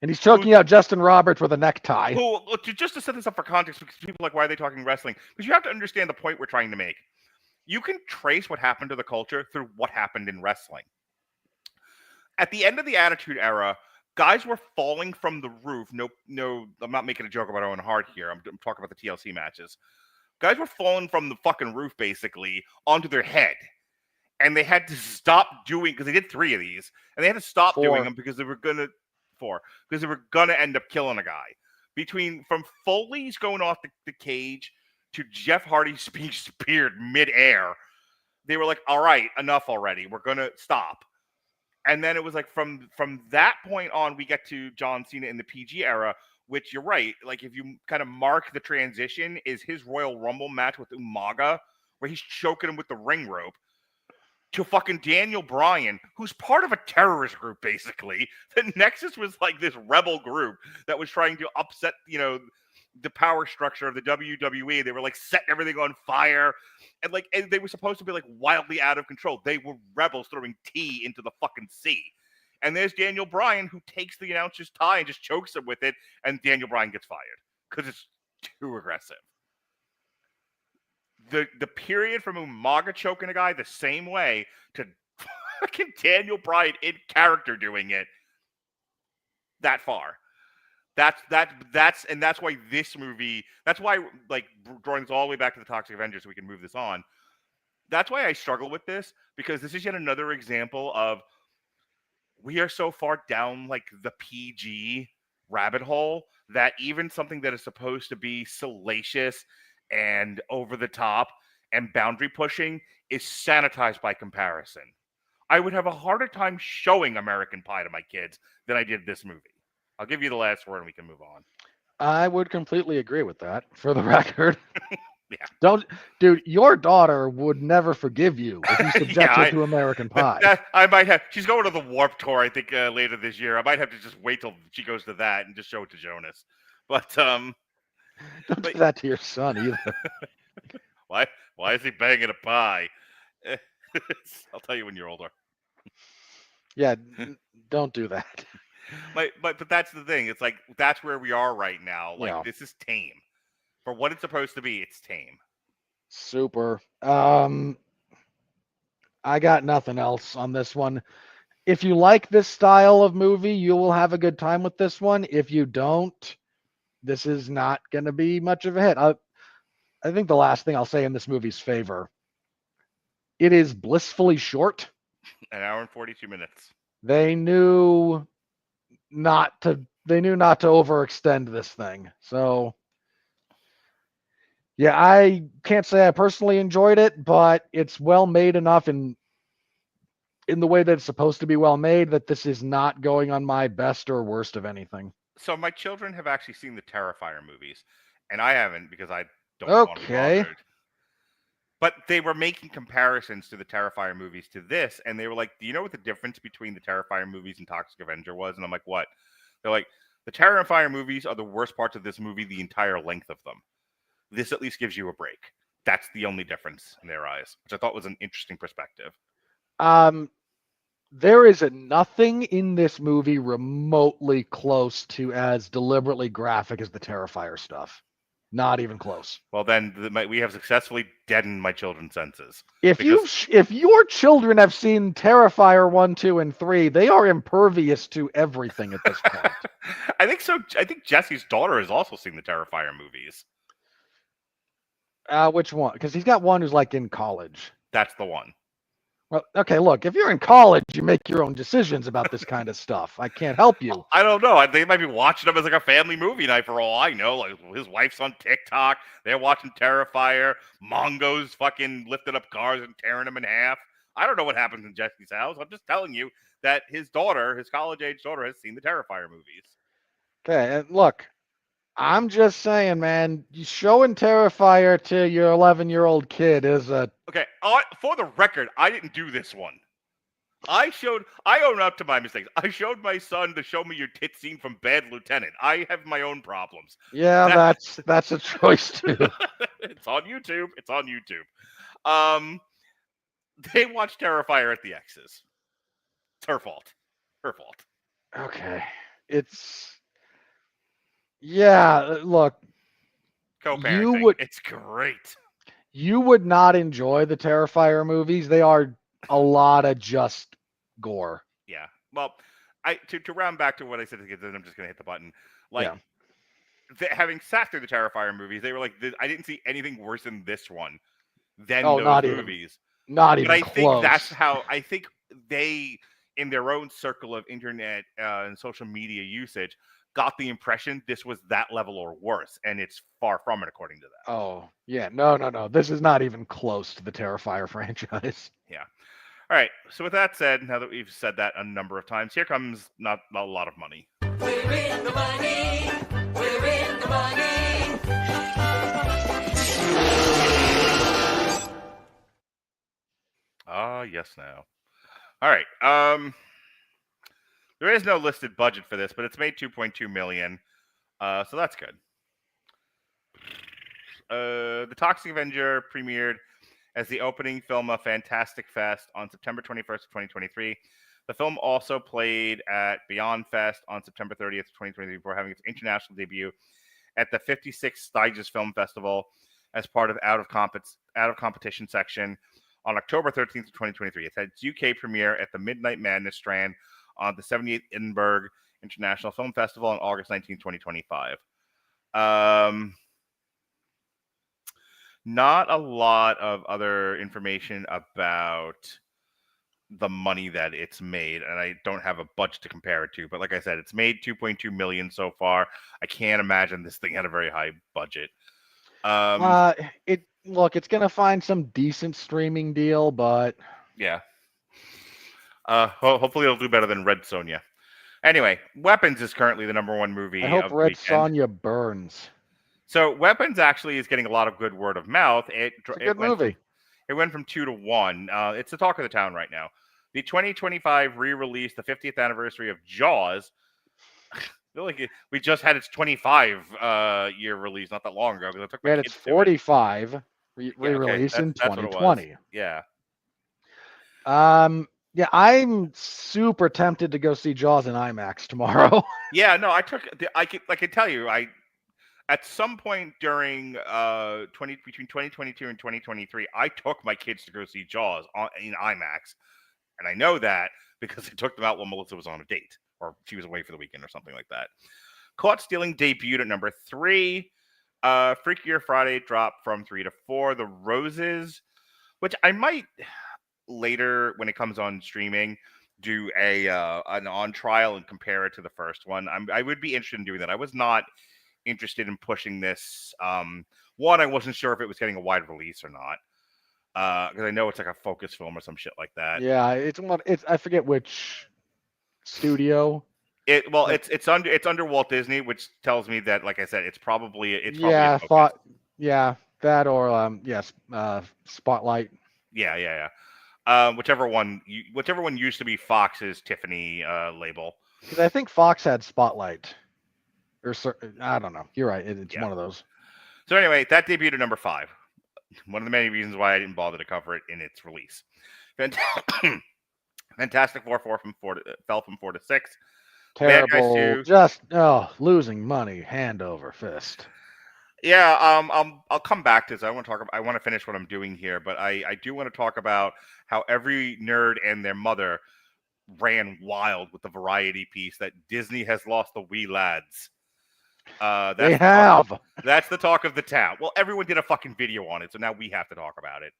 and he's choking out Justin Roberts with a necktie. Just to set this up for context, because people are like, why are they talking wrestling? Because you have to understand the point we're trying to make. You can trace what happened to the culture through what happened in wrestling. At the end of the Attitude Era, guys were falling from the roof. No, I'm not making a joke about Owen Hart here. I'm talking about the TLC matches. Guys were falling from the fucking roof, basically, onto their head. And they had to stop doing, because they did 3 of these, and they had to stop doing them because they were going to end up killing a guy. From Foley's going off the cage to Jeff Hardy's being speared midair, they were like, all right, enough already. We're going to stop. And then it was like from that point on, we get to John Cena in the PG era, which you're right. Like, if you kind of mark the transition, is his Royal Rumble match with Umaga, where he's choking him with the ring rope, to fucking Daniel Bryan, who's part of a terrorist group, basically. The Nexus was like this rebel group that was trying to upset, the power structure of the WWE. They were like setting everything on fire. And they were supposed to be like wildly out of control. They were rebels throwing tea into the fucking sea. And there's Daniel Bryan, who takes the announcer's tie and just chokes him with it. And Daniel Bryan gets fired because it's too aggressive. The period from Umaga choking a guy the same way to fucking Daniel Bryan in character doing it that far. That's why this movie, that's why, like, drawing this all the way back to the Toxic Avenger so we can move this on. That's why I struggle with this, because this is yet another example of, we are so far down like the PG rabbit hole that even something that is supposed to be salacious and over the top and boundary pushing is sanitized by comparison. I would have a harder time showing American Pie to my kids than I did this movie. I'll give you the last word and we can move on. I would completely agree with that, for the record. Yeah. Dude, your daughter would never forgive you if you subject her to American Pie. I might have. She's going to the Warped Tour, I think, later this year. I might have to just wait till she goes to that and just show it to Jonas. But don't do that to your son either. Why is he banging a pie? I'll tell you when you're older. Yeah, don't do that. But that's the thing. It's like, that's where we are right now. Like, This is tame. For what it's supposed to be, it's tame. Super. I got nothing else on this one. If you like this style of movie, you will have a good time with this one. If you don't, this is not going to be much of a hit. I think the last thing I'll say in this movie's favor, it is blissfully short. An hour and 42 minutes. They knew not to overextend this thing. So yeah, I can't say I personally enjoyed it, but it's well made enough in the way that it's supposed to be well made that this is not going on my best or worst of anything. So my children have actually seen the Terrifier movies, and I haven't because I don't want to be bothered. But they were making comparisons to the Terrifier movies to this, and they were like, do you know what the difference between the Terrifier movies and Toxic Avenger was? And I'm like, what? They're like, the Terrifier movies are the worst parts of this movie, the entire length of them. This at least gives you a break. That's the only difference in their eyes, which I thought was an interesting perspective. There is nothing in this movie remotely close to as deliberately graphic as the Terrifier stuff. Not even close. Well, then we have successfully deadened my children's senses. If your children have seen Terrifier 1, 2, and 3, they are impervious to everything at this point. I think so. I think Jesse's daughter has also seen the Terrifier movies. Which one? Because he's got one who's like in college. That's the one. Well, okay, look, if you're in college, you make your own decisions about this kind of stuff. I can't help you. I don't know. They might be watching them as like a family movie night for all I know. Like his wife's on TikTok. They're watching Terrifier. Mongo's fucking lifting up cars and tearing them in half. I don't know what happens in Jesse's house. I'm just telling you that his daughter, his college-age daughter, has seen the Terrifier movies. Okay, and look, I'm just saying, man, showing Terrifier to your 11-year-old kid is a... Okay, for the record, I didn't do this one. I own up to my mistakes. I showed my son to show me your tit scene from Bad Lieutenant. I have my own problems. Yeah, that's a choice too. It's on YouTube. It's on YouTube. They watched Terrifier at the X's. It's her fault. Her fault. Okay. Yeah, look. Co-parenting. It's great. You would not enjoy the Terrifier movies. They are a lot of just gore. Yeah. Well, to round back to what I said to kids, then I'm just gonna hit the button. Like, having sat through the Terrifier movies, they were like, I didn't see anything worse than this one than those movies. Not even close. Think that's how I think they, in their own circle of internet and social media usage, got the impression this was that level or worse, and it's far from it, according to that. Oh, yeah. No. This is not even close to the Terrifier franchise. Yeah. All right. So with that said, now that we've said that a number of times, here comes not a lot of money. We're in the money. We're in the money. Ah, yes, now. All right. There is no listed budget for this, but it's made $2.2 million, so that's good. The Toxic Avenger premiered as the opening film of Fantastic Fest on September 21st, 2023. The film also played at Beyond Fest on September 30th, 2023, before having its international debut at the 56th Stages Film Festival as part of Out of Competition section on October 13th, 2023. It had its UK premiere at the Midnight Madness Strand on the 78th Edinburgh International Film Festival on August 19, 2025. Not a lot of other information about the money that it's made, and I don't have a budget to compare it to, but like I said, it's made $2.2 million so far. I can't imagine this thing had a very high budget. It's gonna find some decent streaming deal, but yeah. Hopefully it'll do better than Red Sonja. Anyway, Weapons is currently the #1 movie. I hope Red Sonja burns. So Weapons actually is getting a lot of good word of mouth. It's a good movie. It went from 2 to 1. It's the talk of the town right now. The 2025 re-release, the 50th anniversary of Jaws. I feel like we just had its 25 year release not that long ago. We had its 45 re-release in 2020. Yeah. Yeah, I'm super tempted to go see Jaws in IMAX tomorrow. Yeah, no, I can tell you, at some point during between 2022 and 2023, I took my kids to go see Jaws in IMAX, and I know that because I took them out while Melissa was on a date, or she was away for the weekend, or something like that. Caught Stealing debuted at number 3. Freakier Friday dropped from 3 to 4. The Roses, which I might later when it comes on streaming do an on trial and compare it to the first one. I would be interested in doing that. I was not interested in pushing this. One, I wasn't sure if it was getting a wide release or not, because I know it's like a focus film or some shit like that. Yeah, it's I forget which studio. It's under Walt Disney, which tells me that, like I said, it's probably that or Spotlight. Yeah. Whichever one used to be Fox's Tiffany label. Because I think Fox had Spotlight. I don't know. You're right. It's one of those. So anyway, that debuted at number 5. One of the many reasons why I didn't bother to cover it in its release. Fantastic Four fell from 4 to 6. Bad Guys Terrible. 2. Just losing money hand over fist. Yeah, I'll come back to this. I want to finish what I'm doing here, but I do want to talk about how every nerd and their mother ran wild with the variety piece that Disney has lost the wee lads. They have. That's the talk of the town. Well, everyone did a fucking video on it, so now we have to talk about it.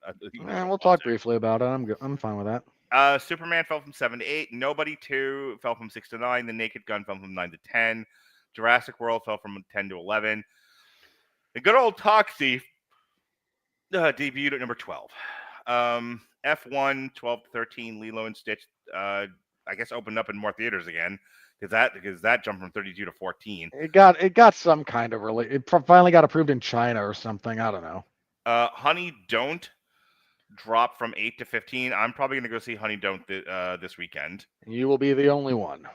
We'll talk briefly about it. I'm fine with that. Superman fell from 7 to 8. Nobody 2 fell from 6 to 9. The Naked Gun fell from 9 to 10. Jurassic World fell from 10 to 11. The good old Toxic debuted at number 12. F1 12 to 13. Lilo and Stitch, I guess, opened up in more theaters again because that jumped from 32 to 14. It got some kind of really. It finally got approved in China or something. I don't know. Honey Don't dropped from 8 to 15. I'm probably gonna go see Honey Don't this weekend. You will be the only one.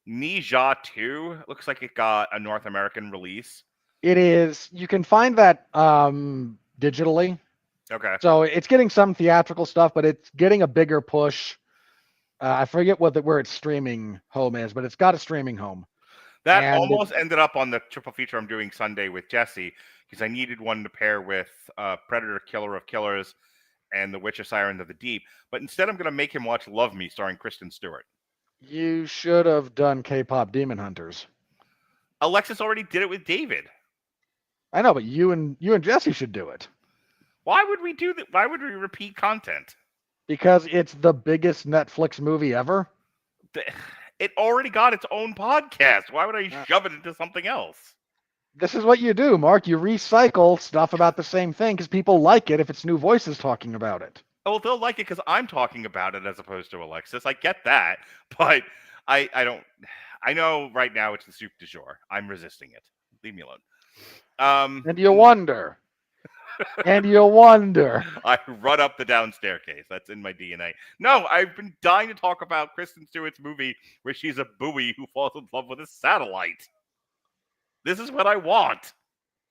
Ninja 2 looks like it got a North American release. It is. You can find that digitally. Okay. So it's getting some theatrical stuff, but it's getting a bigger push. I forget where its streaming home is, but it's got a streaming home. That almost ended up on the triple feature I'm doing Sunday with Jesse because I needed one to pair with Predator, Killer of Killers, and The Witcher, Sirens of the Deep. But instead, I'm going to make him watch Love Me, starring Kristen Stewart. You should have done K-pop Demon Hunters. Alexis already did it with David. I know, but you and Jesse should do it. Why would we do that? Why would we repeat content? Because it's the biggest Netflix movie ever. It already got its own podcast. Why would I shove it into something else? This is what you do, Mark. You recycle stuff about the same thing because people like it if it's new voices talking about it. Oh, they'll like it because I'm talking about it as opposed to Alexis. I get that, but I don't. I know right now it's the soup du jour. I'm resisting it. Leave me alone. And you wonder. And you wonder. I run up the down staircase. That's in my DNA. No, I've been dying to talk about Kristen Stewart's movie where she's a buoy who falls in love with a satellite. This is what I want.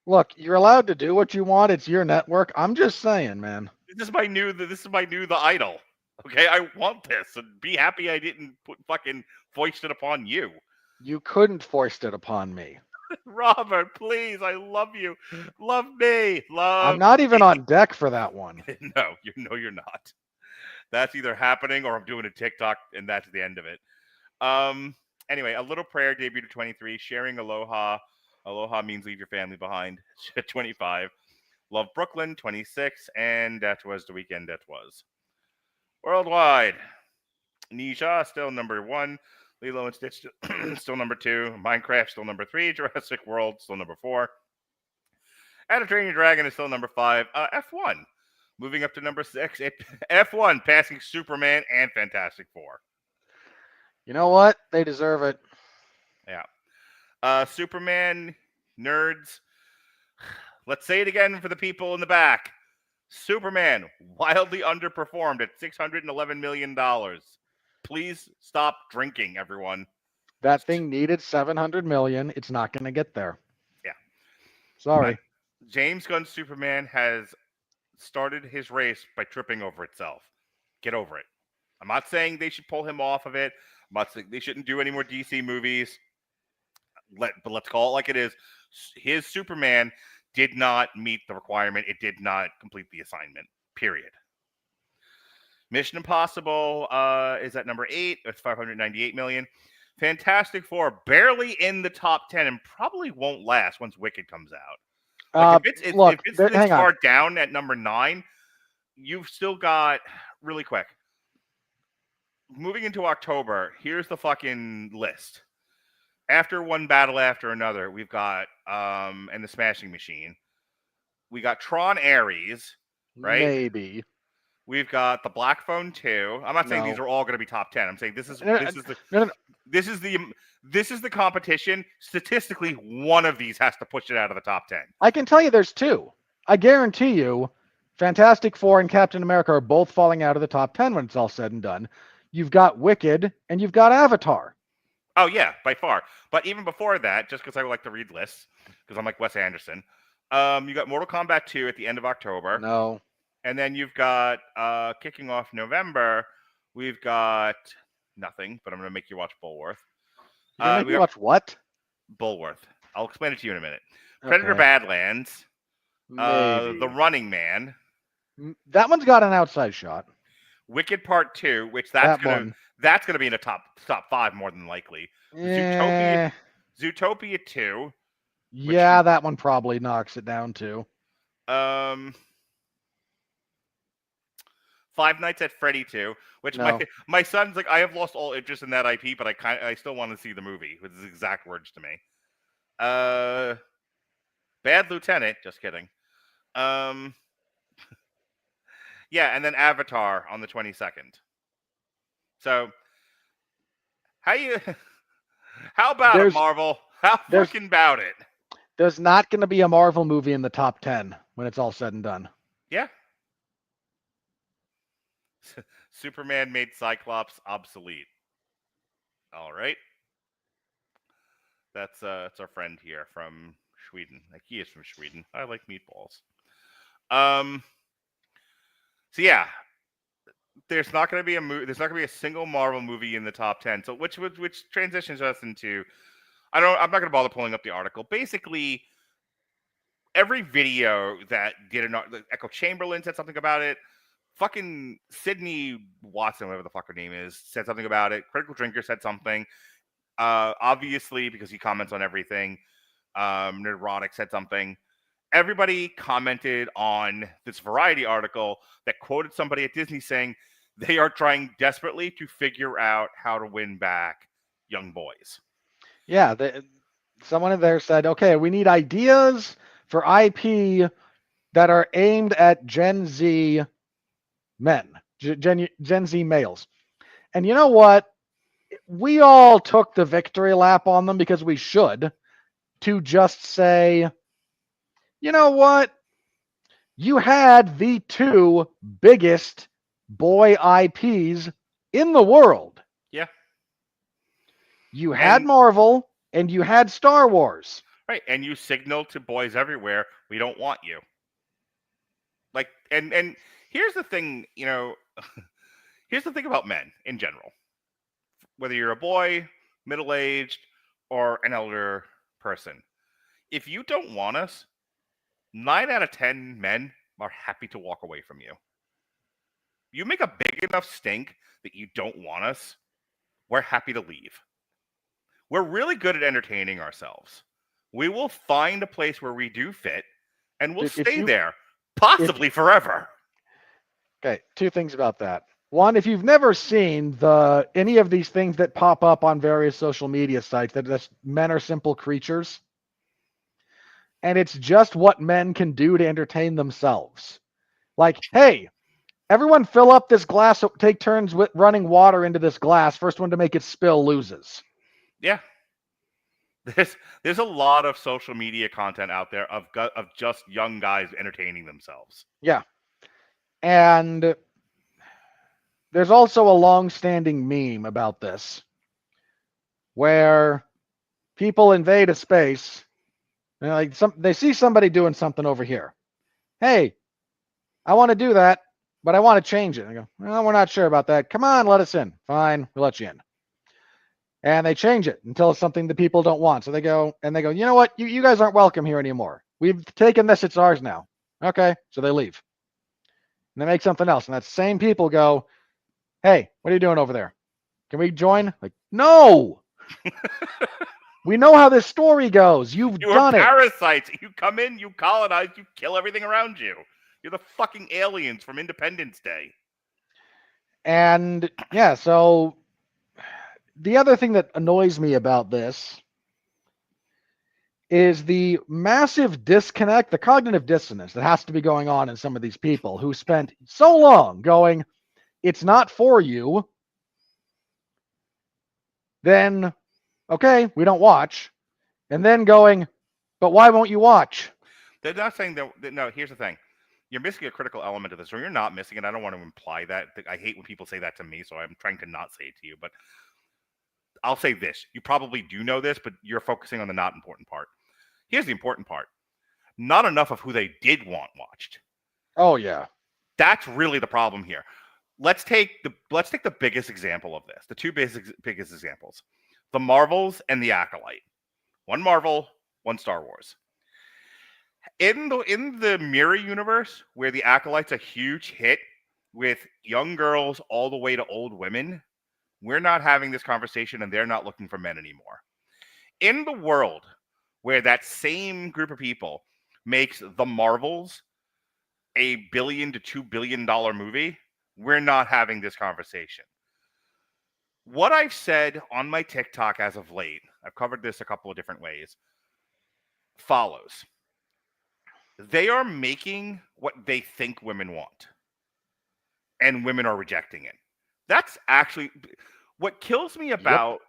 Look, you're allowed to do what you want. It's your network. I'm just saying, man. This is my new The Idol. Okay, I want this, and be happy I didn't fucking foist it upon you. You couldn't foist it upon me. Robert, please, I love you. Love me. I'm not even on deck for that one. No, you're not. That's either happening or I'm doing a TikTok, and that's the end of it. Anyway, A Little Prayer debuted at 23. Sharing Aloha. Aloha means leave your family behind. 25. Love Brooklyn, 26. And that was the weekend that was. Worldwide. Ninja, still number 1. Lilo and Stitch, still number 2. Minecraft, still number 3. Jurassic World, still number 4. How to Train Your Dragon is still number 5. F1, moving up to number 6. F1, passing Superman and Fantastic Four. You know what? They deserve it. Yeah. Superman, nerds. Let's say it again for the people in the back. Superman, wildly underperformed at $611 million. Please stop drinking, everyone. That thing needed $700 million. It's not going to get there. Yeah. Sorry. James Gunn's Superman has started his race by tripping over itself. Get over it. I'm not saying they should pull him off of it. I'm not saying they shouldn't do any more DC movies. But let's call it like it is. His Superman did not meet the requirement. It did not complete the assignment. Period. Mission Impossible is at number 8. It's $598 million. Fantastic Four, barely in the top 10 and probably won't last once Wicked comes out. Like if it's this far down at number 9, you've still got, really quick, moving into October, here's the fucking list. After one battle after another, we've got and the Smashing Machine. We got Tron Ares, right? Maybe. We've got the Black Phone 2. I'm not saying these are all going to be top 10. I'm saying this is the competition. Statistically, one of these has to push it out of the top 10. I can tell you there's 2. I guarantee you Fantastic Four and Captain America are both falling out of the top 10 when it's all said and done. You've got Wicked and you've got Avatar. Oh yeah, by far. But even before that, just because I like to read lists, because I'm like Wes Anderson, you got Mortal Kombat 2 at the end of October, No. and then you've got kicking off November. We've got nothing, but I'm gonna make you watch Bullworth. You're gonna make We me got watch what? Bullworth. I'll explain it to you in a minute. Predator Okay. Badlands, Maybe. The Running Man, That one's got an outside shot. Wicked Part 2, which That one. that's gonna be in the top 5 more than likely. Eh, Zootopia 2, yeah, that one probably knocks it down too. Five Nights at Freddy 2, which No. my son's like, I have lost all interest in that IP, but I still want to see the movie, with his exact words to me. Bad Lieutenant, just kidding. Yeah, and then Avatar on the 22nd. So, how about it, Marvel? How fucking about it? There's not going to be a Marvel movie in the top 10 when it's all said and done. Yeah. Superman made Cyclops obsolete. All right. That's our friend here from Sweden. Like, he is from Sweden. I like meatballs. So yeah, there's not going to be there's not going to be a single Marvel movie in the top 10. So which transitions us into, I'm not going to bother pulling up the article. Basically, every video that did Echo Chamberlain said something about it. Fucking Sydney Watson, whatever the fuck her name is, said something about it. Critical Drinker said something. Obviously, because he comments on everything. Neurotic said something. Everybody commented on this Variety article that quoted somebody at Disney saying they are trying desperately to figure out how to win back young boys. Yeah, someone in there said, okay, we need ideas for IP that are aimed at Gen Z men, Gen Z males. And you know what? We all took the victory lap on them because we should, to just say, you know what? You had the two biggest boy IPs in the world. Yeah. You had Marvel and you had Star Wars. Right. And you signaled to boys everywhere, we don't want you. Like, and here's the thing, here's the thing about men in general. Whether you're a boy, middle-aged, or an elder person, if you don't want us, 9 out of 10 men are happy to walk away from you. You make a big enough stink that you don't want us, we're happy to leave. We're really good at entertaining ourselves. We will find a place where we do fit, and we'll stay there, possibly forever. Okay, two things about that. One, if you've never seen any of these things that pop up on various social media sites, that men are simple creatures, and it's just what men can do to entertain themselves. Like, hey, everyone fill up this glass, take turns with running water into this glass. First one to make it spill loses. Yeah. There's a lot of social media content out there of just young guys entertaining themselves. Yeah. And there's also a long-standing meme about this where people invade a space and they see somebody doing something over here. Hey, I want to do that, but I want to change it. I go, well, we're not sure about that. Come on, let us in. Fine, we'll let you in. And they change it until it's something that people don't want. So they go, you know what? You guys aren't welcome here anymore. We've taken this. It's ours now. Okay. So they leave. And they make something else. And that same people go, hey, what are you doing over there? Can we join? Like, no. We know how this story goes. You've done it. You're parasites. You come in, you colonize, you kill everything around you. You're the fucking aliens from Independence Day. And yeah, so the other thing that annoys me about this is the massive disconnect, the cognitive dissonance that has to be going on in some of these people who spent so long going, it's not for you. Then, okay, we don't watch. And then going, but why won't you watch? They're not saying that. No, here's the thing. You're missing a critical element of this, or you're not missing it. I don't want to imply that. I hate when people say that to me, so I'm trying to not say it to you. But I'll say this. You probably do know this, but you're focusing on the not important part. Here's the important part. Not enough of who they did want watched. Oh yeah. That's really the problem here. Let's take the biggest example of this. The two biggest examples. The Marvels and the Acolyte. One Marvel, one Star Wars. In the Mirror universe, where the Acolyte's a huge hit with young girls all the way to old women, we're not having this conversation and they're not looking for men anymore. In the world where that same group of people makes The Marvels $1 billion to $2 billion movie, we're not having this conversation. What I've said on my TikTok as of late, I've covered this a couple of different ways, follows. They are making what they think women want, and women are rejecting it. That's actually what kills me about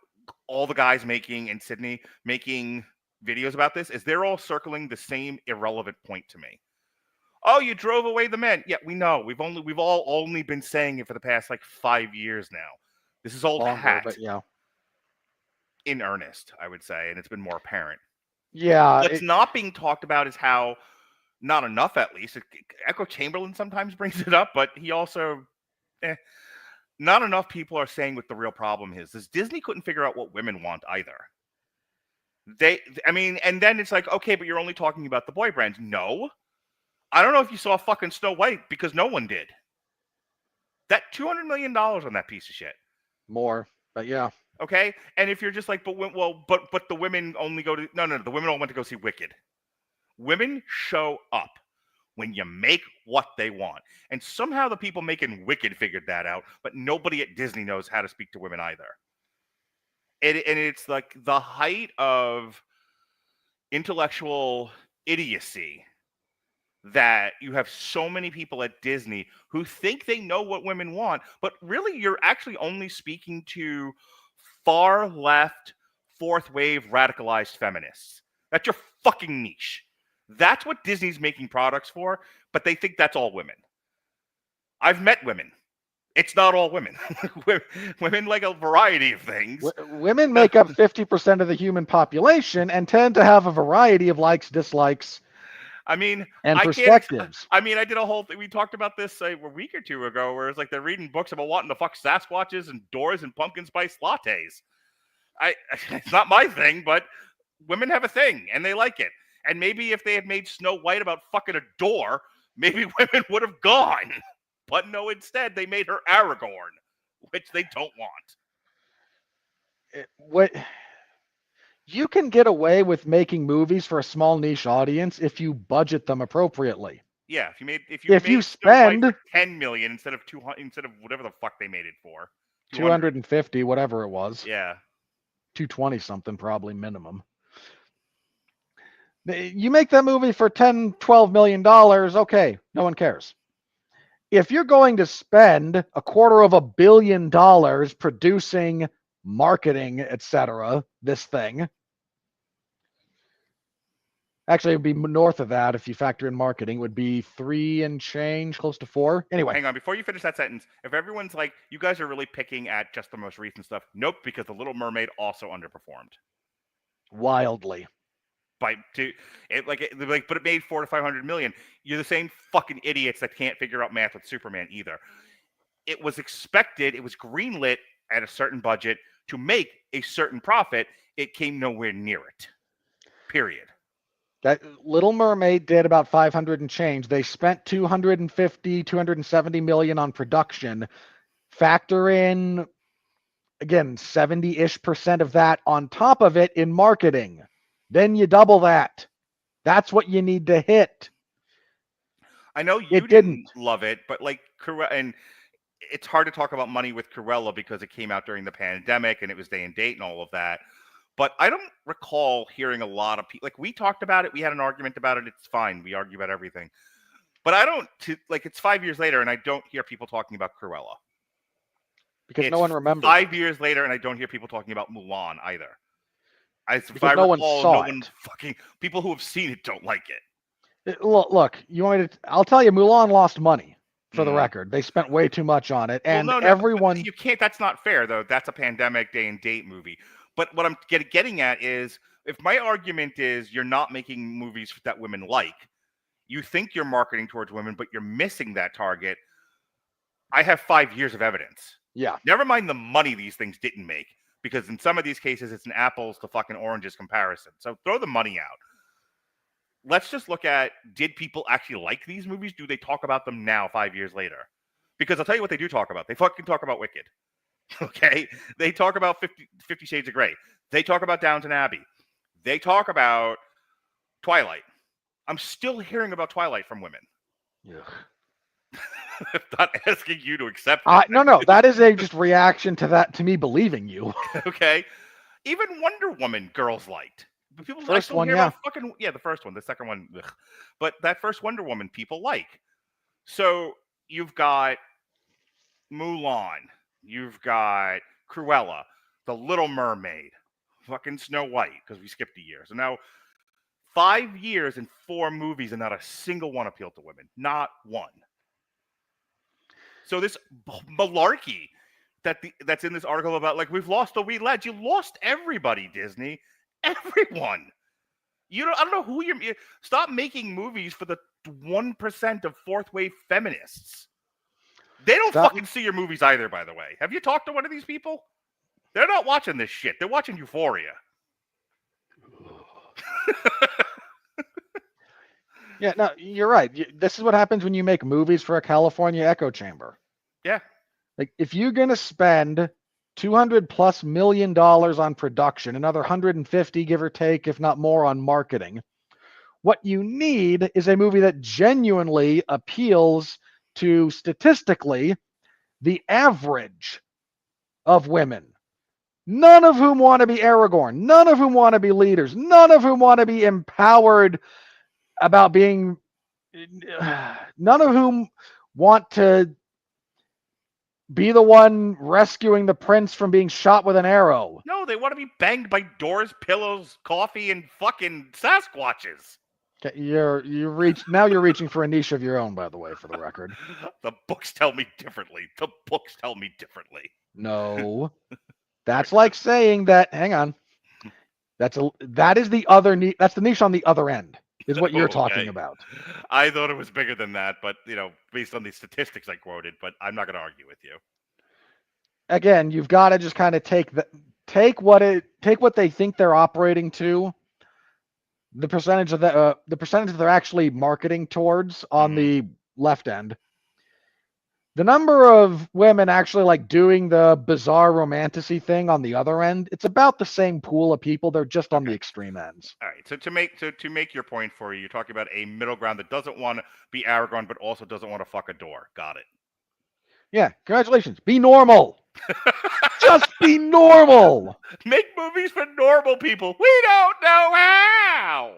all the guys making, and Sydney making videos about this, is they're all circling the same irrelevant point to me. Oh, you drove away the men. Yeah, we know. We've all only been saying it for the past like 5 years now. This is old hat. But yeah. In earnest, I would say, and it's been more apparent. Yeah. What's not being talked about is how, not enough at least, Echo Chamberlain sometimes brings it up, but he also, not enough people are saying what the real problem is Disney couldn't figure out what women want either. And then it's like, okay, but you're only talking about the boy brands. No. I don't know if you saw fucking Snow White, because no one did. That $200 million on that piece of shit. More, but yeah. Okay? And if you're just like, but the women only go to, no, the women all went to go see Wicked. Women show up when you make what they want. And somehow the people making Wicked figured that out, but nobody at Disney knows how to speak to women either. And it's like the height of intellectual idiocy that you have so many people at Disney who think they know what women want, but really you're actually only speaking to far left, fourth wave radicalized feminists. That's your fucking niche. That's what Disney's making products for, but they think that's all women. I've met women. It's not all women. Women like a variety of things. Women make up 50% of the human population and tend to have a variety of likes, dislikes, and perspectives. I did a whole thing. We talked about this a week or two ago, where it's like they're reading books about wanting to fuck Sasquatches and doors and pumpkin spice lattes. It's not my thing, but women have a thing and they like it. And maybe if they had made Snow White about fucking a door, maybe women would have gone. But no, instead they made her Aragorn, which they don't want. You can get away with making movies for a small niche audience if you budget them appropriately. Yeah, if you spend $10 million instead of whatever the fuck they made it for, 250, whatever it was. Yeah, 220 something probably minimum. You make that movie for $10-12 million, okay, no one cares. If you're going to spend $250 million producing, marketing, etc., this thing, actually it would be north of that if you factor in marketing, would be 3 and change, close to 4. Anyway, hang on, before you finish that sentence, if everyone's like, you guys are really picking at just the most recent stuff, nope, because The Little Mermaid also underperformed wildly. But it made $400 to $500 million. You're the same fucking idiots that can't figure out math with Superman either. It was expected, it was greenlit at a certain budget to make a certain profit. It came nowhere near it. Period. That Little Mermaid did about 500 and change. They spent 270 million on production. Factor in, again, 70-ish% of that on top of it in marketing. Then you double that. That's what you need to hit. I know you didn't love it, but like Cruella, and it's hard to talk about money with Cruella because it came out during the pandemic and it was day and date and all of that. But I don't recall hearing a lot of people, like we talked about it. We had an argument about it. It's fine. We argue about everything. But it's 5 years later and I don't hear people talking about Cruella. Because no one remembers. 5 years later and I don't hear people talking about Mulan either. Because no one saw it. People who have seen it don't like it. Look, I'll tell you, Mulan lost money. For the record, they spent way too much on it, and well, no, everyone. you can't. That's not fair, though. That's a pandemic day and date movie. But what I'm getting at is, if my argument is you're not making movies that women like, you think you're marketing towards women, but you're missing that target. I have 5 years of evidence. Yeah. Never mind the money these things didn't make, because in some of these cases, it's an apples to fucking oranges comparison. So throw the money out. Let's just look at, did people actually like these movies? Do they talk about them now, 5 years later? Because I'll tell you what they do talk about. They fucking talk about Wicked. Okay? They talk about 50 Shades of Grey. They talk about Downton Abbey. They talk about Twilight. I'm still hearing about Twilight from women. Yeah. I'm not asking you to accept it. No. That is a just reaction to that, to me believing you. Okay? Even Wonder Woman girls liked. People First one, the first one. The second one, ugh. But that first Wonder Woman people like. So you've got Mulan, you've got Cruella, The Little Mermaid, fucking Snow White, because we skipped a year. So now 5 years and 4 movies, and not a single one appealed to women. Not one. So this malarkey that's in this article about, like, we've lost the wee lads. You lost everybody, Disney. Everyone. I don't know who you're. Stop making movies for the 1% of fourth wave feminists. They don't fucking see your movies either, by the way. Have you talked to one of these people? They're not watching this shit. They're watching Euphoria. Yeah, no, you're right. This is what happens when you make movies for a California echo chamber. Yeah. Like, if you're going to spend $200+ million on production, another 150, give or take, if not more, on marketing, what you need is a movie that genuinely appeals to, statistically, the average of women. None of whom want to be Aragorn. None of whom want to be leaders. None of whom want to be empowered about being. None of whom want to be the one rescuing the prince from being shot with an arrow. No, they want to be banged by doors, pillows, coffee, and fucking Sasquatches. Okay, you're reaching for a niche of your own, by the way, for the record. The books tell me differently. The books tell me differently. No. That's like saying that, hang on. That is the other niche. That's the niche on the other end, is what you're talking about. I thought it was bigger than that, but, based on the statistics I quoted, but I'm not going to argue with you. Again, you've got to just kind of take what they think they're operating to, the percentage that they're actually marketing towards on the left end. The number of women actually like doing the bizarre romantasy thing on the other end, it's about the same pool of people. They're just on the extreme ends. All right. So to make your point for you, you're talking about a middle ground that doesn't want to be Aragorn, but also doesn't want to fuck a door. Got it. Yeah. Congratulations. Be normal. Just be normal. Make movies for normal people. We don't know how.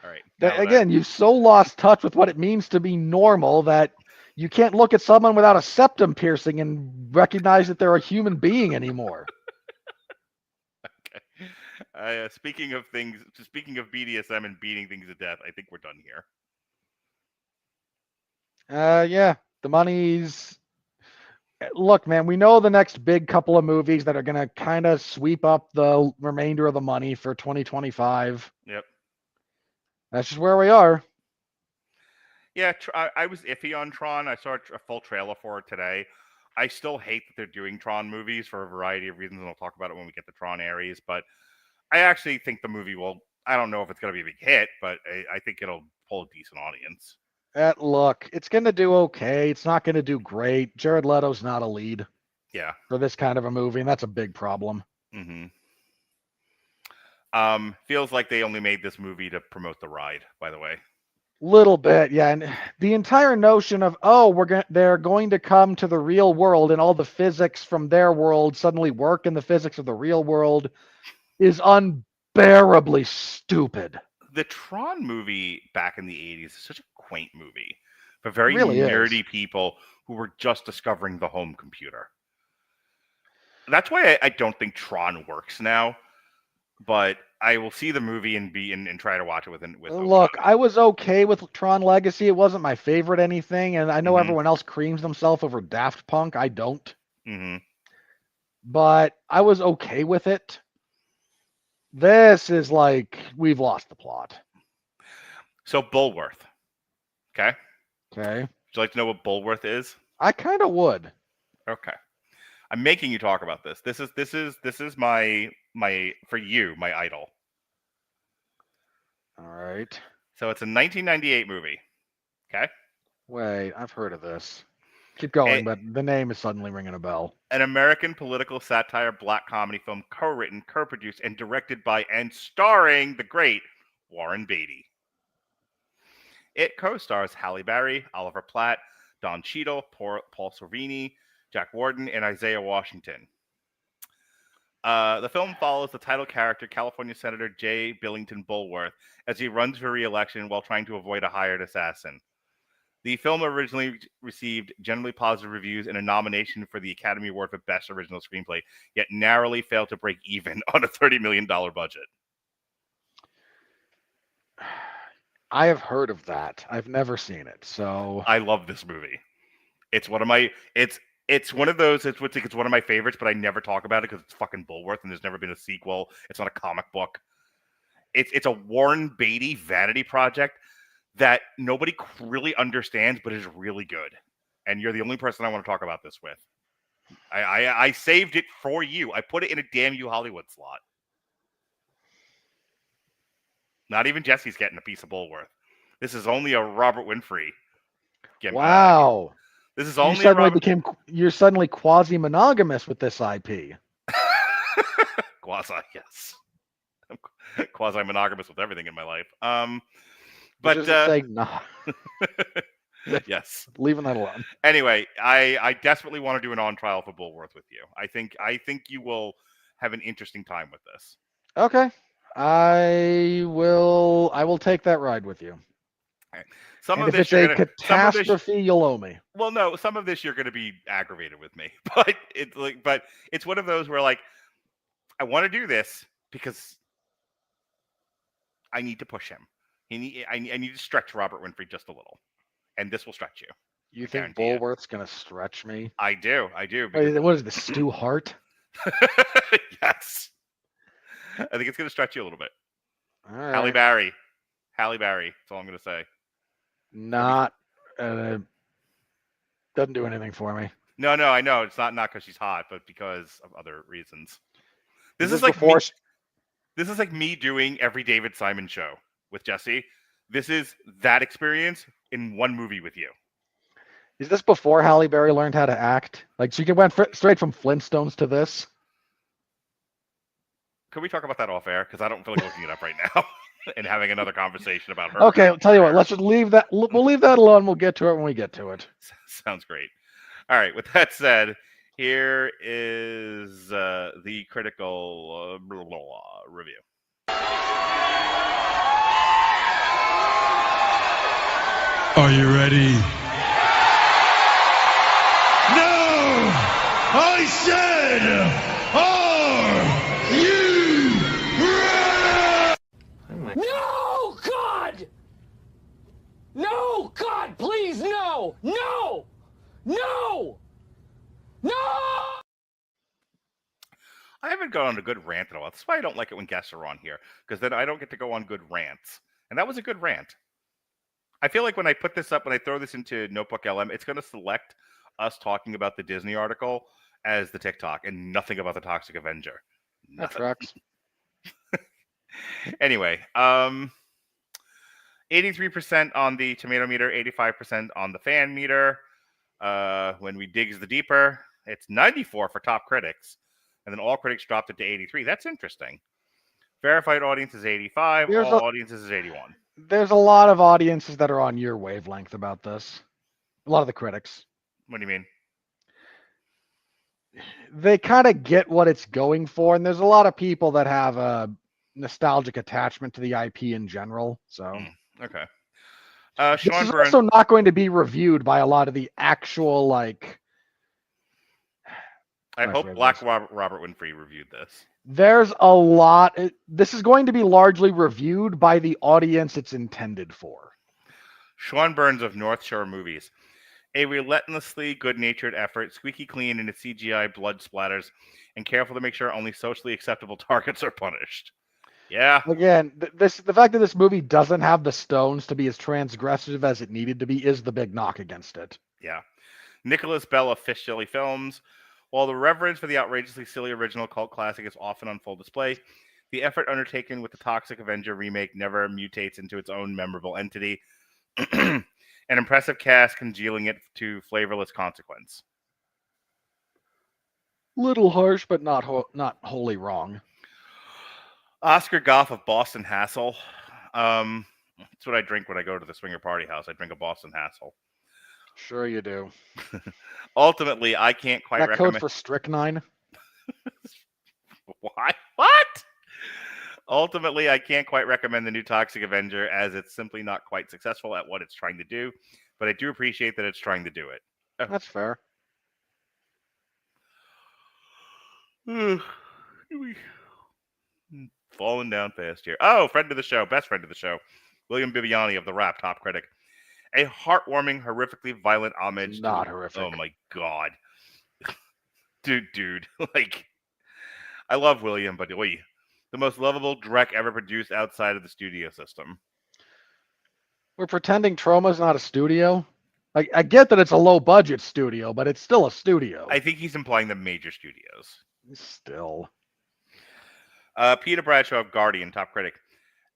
All right. Again, you've so lost touch with what it means to be normal that you can't look at someone without a septum piercing and recognize that they're a human being anymore. Okay. Speaking of BDSM and beating things to death, I think we're done here. Yeah. The money's... Look, man, we know the next big couple of movies that are going to kind of sweep up the remainder of the money for 2025. Yep. That's just where we are. Yeah, I was iffy on Tron. I saw a full trailer for it today. I still hate that they're doing Tron movies for a variety of reasons, and I'll talk about it when we get to Tron Ares. But I actually think the movie will... I don't know if it's going to be a big hit, but I think it'll pull a decent audience. Look, it's going to do okay. It's not going to do great. Jared Leto's not a lead. Yeah. For this kind of a movie, and that's a big problem. Mm-hmm. Feels like they only made this movie to promote the ride, by the way. Little bit, yeah. And the entire notion of, they're going to come to the real world and all the physics from their world suddenly work in the physics of the real world is unbearably stupid. The Tron movie back in the 80s is such a quaint movie for very really nerdy people who were just discovering the home computer. That's why I don't think Tron works now. But I will see the movie and try to watch it with open Look, eyes. I was okay with Tron Legacy. It wasn't my favorite anything, and I know Mhm. everyone else creams themselves over Daft Punk. I don't. Mhm. But I was okay with it. This is like, we've lost the plot. So Bulworth. Okay. Okay. Would you like to know what Bulworth is? I kind of would. Okay. I'm making you talk about this. This is my for you, my idol. All right. So it's a 1998 movie. Okay. Wait, I've heard of this. Keep going, but the name is suddenly ringing a bell. An American political satire black comedy film co-written, co-produced, and directed by and starring the great Warren Beatty. It co-stars Halle Berry, Oliver Platt, Don Cheadle, Paul Sorvini, Jack Warden, and Isaiah Washington. The film follows the title character, California Senator J. Billington Bulworth, as he runs for re-election while trying to avoid a hired assassin. The film originally received generally positive reviews and a nomination for the Academy Award for Best Original Screenplay, yet narrowly failed to break even on a $30 million budget. I have heard of that. I've never seen it, so I love this movie. It's one of my it's one of those it's one of my favorites, but I never talk about it because it's fucking Bulworth and there's never been a sequel. It's not a comic book. It's a Warren Beatty vanity project that nobody really understands, but is really good. And you're the only person I want to talk about this with. I saved it for you. I put it in a damn you Hollywood slot. Not even Jesse's getting a piece of Bulworth. This is only a Robert Winfrey. wow. This is only you're suddenly quasi-monogamous with this IP. Quasi, yes. I'm quasi-monogamous with everything in my life. But saying nah. Yes. Leaving that alone. Anyway, I desperately want to do an on trial for Bulworth with you. I think you will have an interesting time with this. Okay. I will take that ride with you. Right. If it's a catastrophe, you'll owe me. Well, no, some of this you're going to be aggravated with me, but it's one of those where like I want to do this because I need to push him. I need to stretch Robert Winfrey just a little, and this will stretch you. You think Bulworth's going to stretch me? I do. Wait, what is this, Stu Hart? Yes. I think it's going to stretch you a little bit. All right. Halle Berry. That's all I'm going to say. Not doesn't do anything for me. No, I know it's not because she's hot, but because of other reasons. This is like me doing every David Simon show with Jesse. This is that experience in one movie with you. Is this before Halle Berry learned how to act? Like she went straight from Flintstones to this? Could we talk about that off air? Because I don't feel like looking it up right now and having another conversation about her. Okay, I'll tell you what. Let's just leave that. We'll leave that alone. We'll get to it when we get to it. Sounds great. All right. With that said, here is the critical review. Are you ready? No! I said, are you ready? No, God! No, God, please, no! No! No! No! I haven't gone on a good rant at all. That's why I don't like it when guests are on here, because then I don't get to go on good rants. And that was a good rant. I feel like when I put this up, when I throw this into Notebook LM, it's going to select us talking about the Disney article as the TikTok and nothing about the Toxic Avenger. That tracks. Anyway, 83% on the tomato meter, 85% on the fan meter. When we digs the deeper, it's 94 for top critics. And then all critics dropped it to 83. That's interesting. Verified audience is 85. All audiences is 81. There's a lot of audiences that are on your wavelength about this. A lot of the critics. What do you mean? They kind of get what it's going for, and there's a lot of people that have a nostalgic attachment to the IP in general. So okay. This Sean is Burns. also not going to be reviewed by a lot of the actual I My hope favorite Black is- Robert Winfrey reviewed this. There's a lot. This is going to be largely reviewed by the audience it's intended for. Sean Burns of North Shore Movies. A relentlessly good-natured effort, squeaky clean in its CGI blood splatters, and careful to make sure only socially acceptable targets are punished. Yeah. Again, the fact that this movie doesn't have the stones to be as transgressive as it needed to be is the big knock against it. Yeah. Nicholas Bell of Fish Jelly Films. While the reverence for the outrageously silly original cult classic is often on full display, the effort undertaken with the Toxic Avenger remake never mutates into its own memorable entity. An impressive cast congealing it to flavorless consequence. Little harsh, but not wholly wrong. Oscar Goff of Boston Hassle. That's what I drink when I go to the swinger party house. I drink a Boston Hassle. Sure you do. Ultimately, I can't quite That recommend. code for strychnine? What? What? Ultimately, I can't quite recommend the new Toxic Avenger as it's simply not quite successful at what it's trying to do, but I do appreciate that it's trying to do it. That's fair. Falling down fast here. Oh, friend of the show, best friend of the show, William Bibiani of The Wrap, top critic. A heartwarming, horrifically violent homage. Not horrific. Oh my god. Dude. Like, I love William, but the most lovable Drek ever produced outside of the studio system. We're pretending Troma's not a studio. I get that it's a low budget studio, but it's still a studio. I think he's implying the major studios. Still. Peter Bradshaw of Guardian, top critic.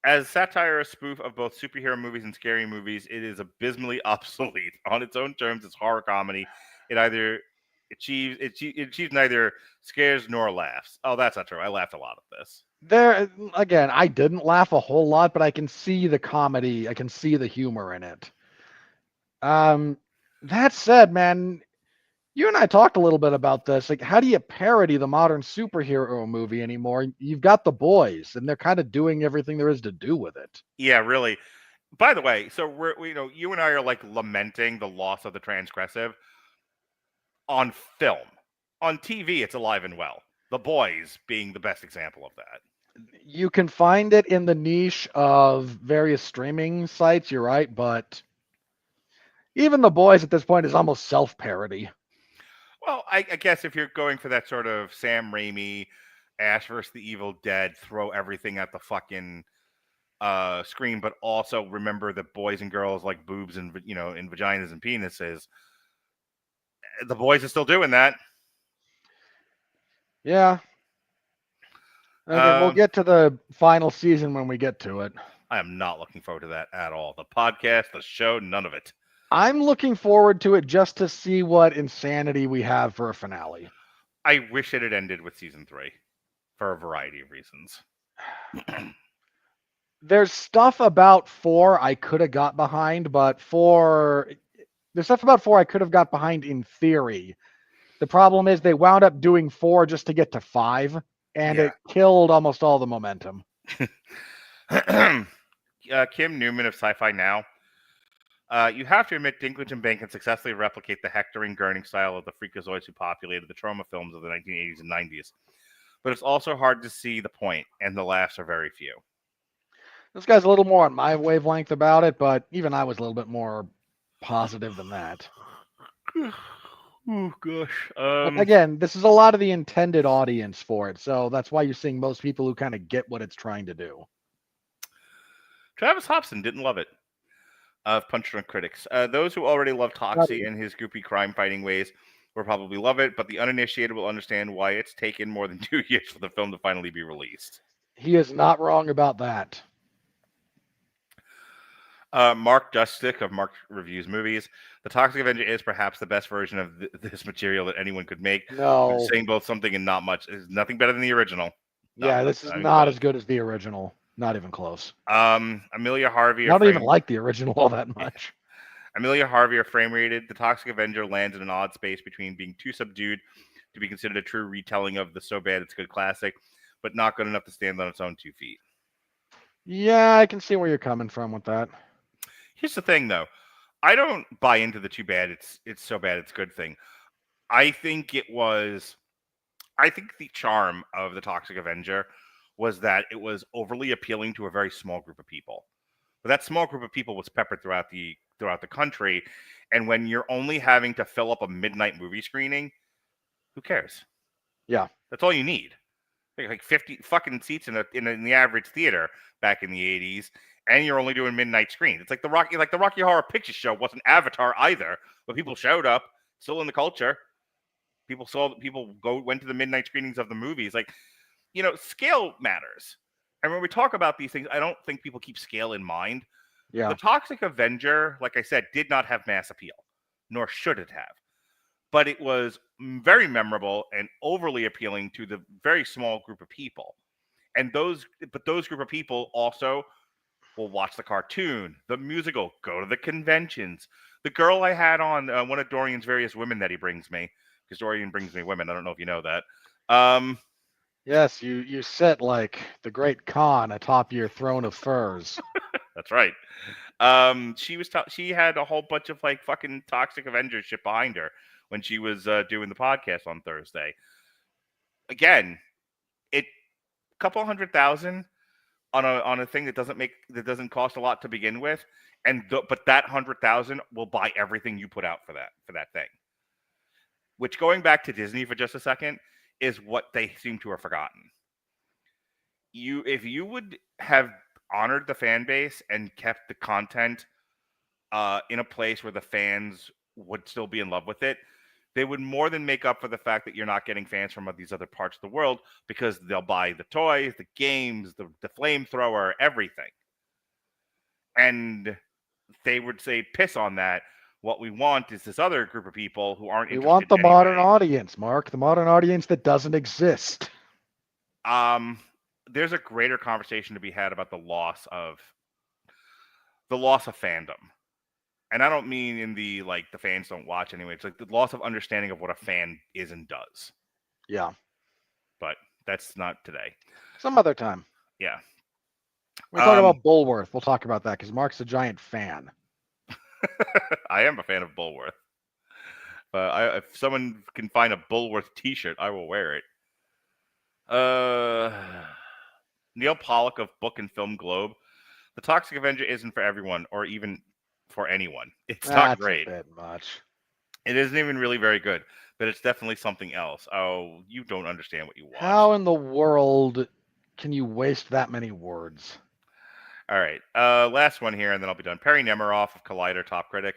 As satire, a spoof of both superhero movies and scary movies, it is abysmally obsolete. On its own terms, it's horror comedy. It achieves neither scares nor laughs. Oh, that's not true. I laughed a lot at this. There again, I didn't laugh a whole lot, but I can see the comedy. I can see the humor in it. That said, man, you and I talked a little bit about this. Like, how do you parody the modern superhero movie anymore? You've got The Boys, and they're kind of doing everything there is to do with it. Yeah, really. By the way, so you and I are like lamenting the loss of the transgressive on film. On TV, it's alive and well. The Boys being the best example of that. You can find it in the niche of various streaming sites, you're right, but even The Boys at this point is almost self-parody. Well, I guess if you're going for that sort of Sam Raimi, Ash vs. the Evil Dead, throw everything at the fucking screen, but also remember that boys and girls like boobs and in vaginas and penises. The Boys are still doing that. Yeah. Okay, we'll get to the final season when we get to it. I am not looking forward to that at all. The podcast, the show, none of it. I'm looking forward to it just to see what insanity we have for a finale. I wish it had ended with season 3 for a variety of reasons. There's stuff about 4 I could have got behind, but there's stuff about 4 I could have got behind in theory. The problem is they wound up doing 4 just to get to 5, and it killed almost all the momentum. Kim Newman of Sci-Fi Now. You have to admit Dinklage and Bank can successfully replicate the hectoring, gurning style of the freakazoids who populated the trauma films of the 1980s and 90s. But it's also hard to see the point, and the laughs are very few. This guy's a little more on my wavelength about it, but even I was a little bit more positive than that. Oh, gosh. Again, this is a lot of the intended audience for it, so that's why you're seeing most people who kind of get what it's trying to do. Travis Hobson didn't love it. Of Punch Drunk Critics. Those who already love Toxie and his goopy crime-fighting ways will probably love it, but the uninitiated will understand why it's taken more than 2 years for the film to finally be released. He is not wrong about that. Mark Dustick of Mark Reviews Movies. The Toxic Avenger is perhaps the best version of this material that anyone could make. No. Saying both something and not much is nothing better than the original. Yeah, this is not as good as the original. Not even close. Amelia Harvey. I don't even like the original all that much. Amelia Harvey are frame rated. The Toxic Avenger lands in an odd space between being too subdued to be considered a true retelling of the so bad it's good classic, but not good enough to stand on its own 2 feet. Yeah, I can see where you're coming from with that. Here's the thing, though. I don't buy into the too bad it's so bad it's good thing. I think it was I think the charm of the Toxic Avenger was that it was overly appealing to a very small group of people. But that small group of people was peppered throughout the country, and when you're only having to fill up a midnight movie screening, who cares? Yeah. That's all you need. Like 50 fucking seats in the average theater back in the 80s, and you're only doing midnight screens. It's like the Rocky Horror Picture Show wasn't Avatar either, but people showed up, still in the culture. People went to the midnight screenings of the movies. Like, scale matters. And when we talk about these things, I don't think people keep scale in mind. Yeah. The Toxic Avenger, like I said, did not have mass appeal, nor should it have. But it was very memorable and overly appealing to the very small group of people. And those group of people also will watch the cartoon, the musical, go to the conventions. The girl I had on one of Dorian's various women that he brings me, because Dorian brings me women. I don't know if you know that. Yes, you sit like the great Khan atop your throne of furs. That's right. She had a whole bunch of like fucking Toxic Avenger shit behind her when she was doing the podcast on Thursday. Again, a couple 100,000 on a thing that doesn't cost a lot to begin with, but that 100,000 will buy everything you put out for that thing. Which, going back to Disney for just a second, is what they seem to have forgotten. If you would have honored the fan base and kept the content in a place where the fans would still be in love with it, they would more than make up for the fact that you're not getting fans from these other parts of the world, because they'll buy the toys, the games, the flamethrower, everything. And they would say, piss on that. What we want is this other group of people who aren't interested. We want the anyway. modern audience, Mark. The modern audience that doesn't exist. There's a greater conversation to be had about the loss of fandom. And I don't mean in the fans don't watch anyway. It's like the loss of understanding of what a fan is and does. Yeah. But that's not today. Some other time. Yeah. We're talking about Bulworth. We'll talk about that because Mark's a giant fan. I am a fan of Bulworth. But if someone can find a Bulworth t-shirt, I will wear it. Neil Pollock of Book and Film Globe. The Toxic Avenger isn't for everyone, or even for anyone. It's not great. That's a bit much. It isn't even really very good, but it's definitely something else. Oh, you don't understand what you watch. How in the world can you waste that many words? All right. Last one here, and then I'll be done. Perry Nemiroff of Collider, top critic.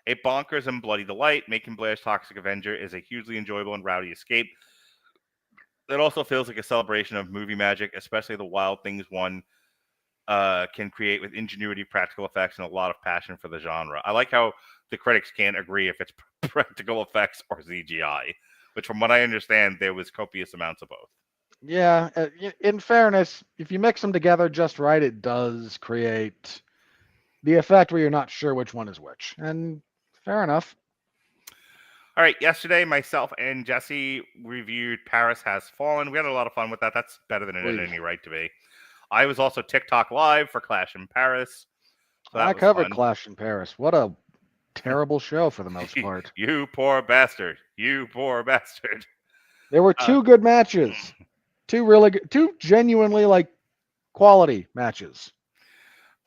A bonkers and bloody delight, Macon Blair's Toxic Avenger is a hugely enjoyable and rowdy escape. It also feels like a celebration of movie magic, especially the wild things one can create with ingenuity, practical effects, and a lot of passion for the genre. I like how the critics can't agree if it's practical effects or CGI, which from what I understand, there was copious amounts of both. Yeah, in fairness, if you mix them together just right, it does create the effect where you're not sure which one is which. And fair enough. All right, yesterday, myself and Jesse reviewed Paris Has Fallen. We had a lot of fun with that. That's better than it had any right to be. I was also TikTok live for Clash in Paris. So I covered Clash in Paris. What a terrible show for the most part. You poor bastard. You poor bastard. There were two good matches. Two genuinely quality matches.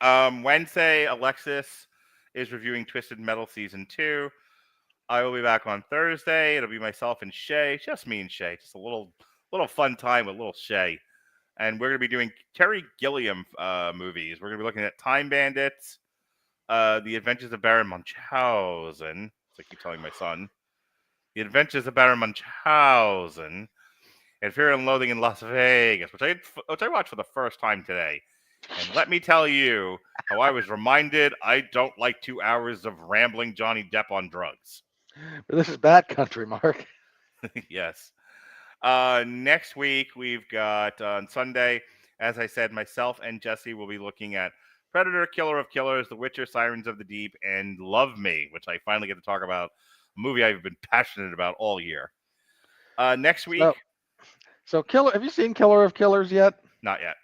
Wednesday, Alexis is reviewing Twisted Metal Season 2. I will be back on Thursday. It'll be myself and Shay. Just me and Shay. Just a little fun time with little Shay. And we're going to be doing Terry Gilliam movies. We're going to be looking at Time Bandits, The Adventures of Baron Munchausen. As I keep telling my son. The Adventures of Baron Munchausen. And Fear and Loathing in Las Vegas, which I watched for the first time today. And let me tell you how I was reminded I don't like 2 hours of rambling Johnny Depp on drugs. But this is bad country, Mark. Yes. Next week, we've got on Sunday, as I said, myself and Jesse will be looking at Predator, Killer of Killers, The Witcher, Sirens of the Deep, and Love Me, which I finally get to talk about, a movie I've been passionate about all year. Next week. So have you seen Killer of Killers yet? Not yet.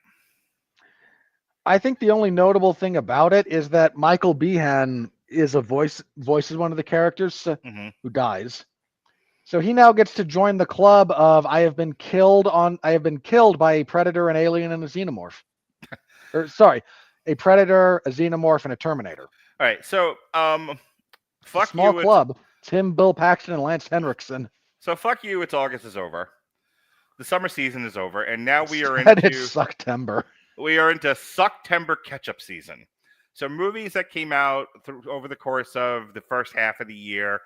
I think the only notable thing about it is that Michael Behan is voices one of the characters who dies. So he now gets to join the club of I have been killed by a predator, an alien, and a xenomorph. Or sorry, a predator, a xenomorph, and a Terminator. All right, so It's a fuck small you. club. It's him, Bill Paxton, and Lance Henriksen. So fuck you. It's August is over. The summer season is over, and now we are And it's into September. Sucktember catch-up season. So movies that came out over the course of the first half of the year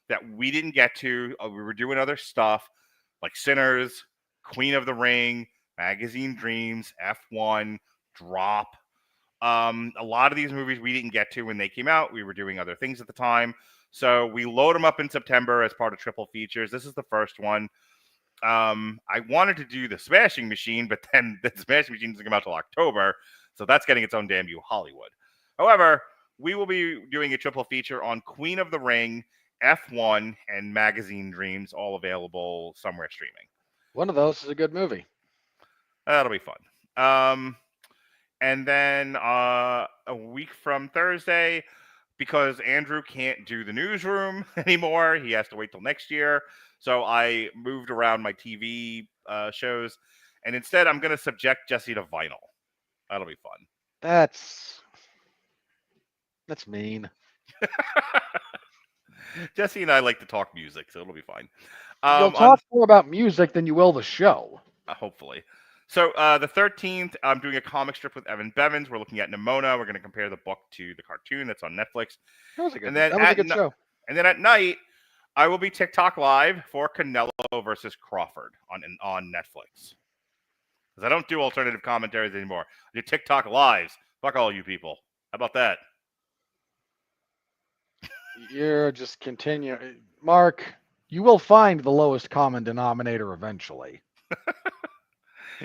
that we didn't get to, we were doing other stuff like Sinners, Queen of the Ring, Magazine Dreams, F1, Drop. A lot of these movies we didn't get to when they came out. We were doing other things at the time. So we load them up in September as part of triple features. This is the first one. I wanted to do the Smashing Machine, but then the Smashing Machine doesn't come out till October, so that's getting its own damn you Hollywood. However, we will be doing a triple feature on Queen of the Ring, F1, and Magazine Dreams, all available somewhere streaming. One of those is a good movie. That'll be fun. And then a week from Thursday, because Andrew can't do the newsroom anymore, he has to wait till next year. So I moved around my TV shows, and instead I'm going to subject Jesse to vinyl. That'll be fun. That's mean. Jesse and I like to talk music, so it'll be fine. You'll talk more about music than you will the show. Hopefully. So the 13th, I'm doing a comic strip with Evan Bevins. We're looking at Nimona. We're going to compare the book to the cartoon that's on Netflix. That was a good show. And then at night, I will be TikTok live for Canelo versus Crawford on Netflix. Because I don't do alternative commentaries anymore. I do TikTok lives. Fuck all you people. How about that? You're just continuing. Mark, you will find the lowest common denominator eventually.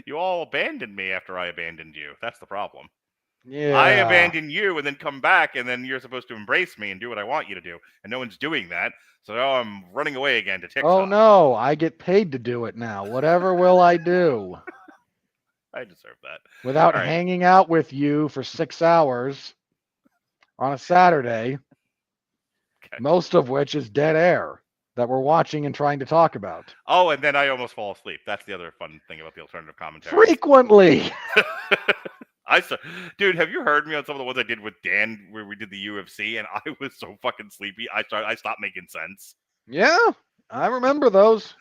You all abandoned me after I abandoned you. That's the problem. Yeah. I abandon you and then come back, and then you're supposed to embrace me and do what I want you to do. And no one's doing that. So now I'm running away again to TikTok. Oh, no. I get paid to do it now. Whatever will I do? I deserve that. Without All right. hanging out with you for 6 hours on a Saturday, Okay. most of which is dead air that we're watching and trying to talk about. Oh, and then I almost fall asleep. That's the other fun thing about the alternative commentary. Frequently. Dude, have you heard me on some of the ones I did with Dan where we did the UFC and I was so fucking sleepy I stopped making sense. Yeah, I remember those.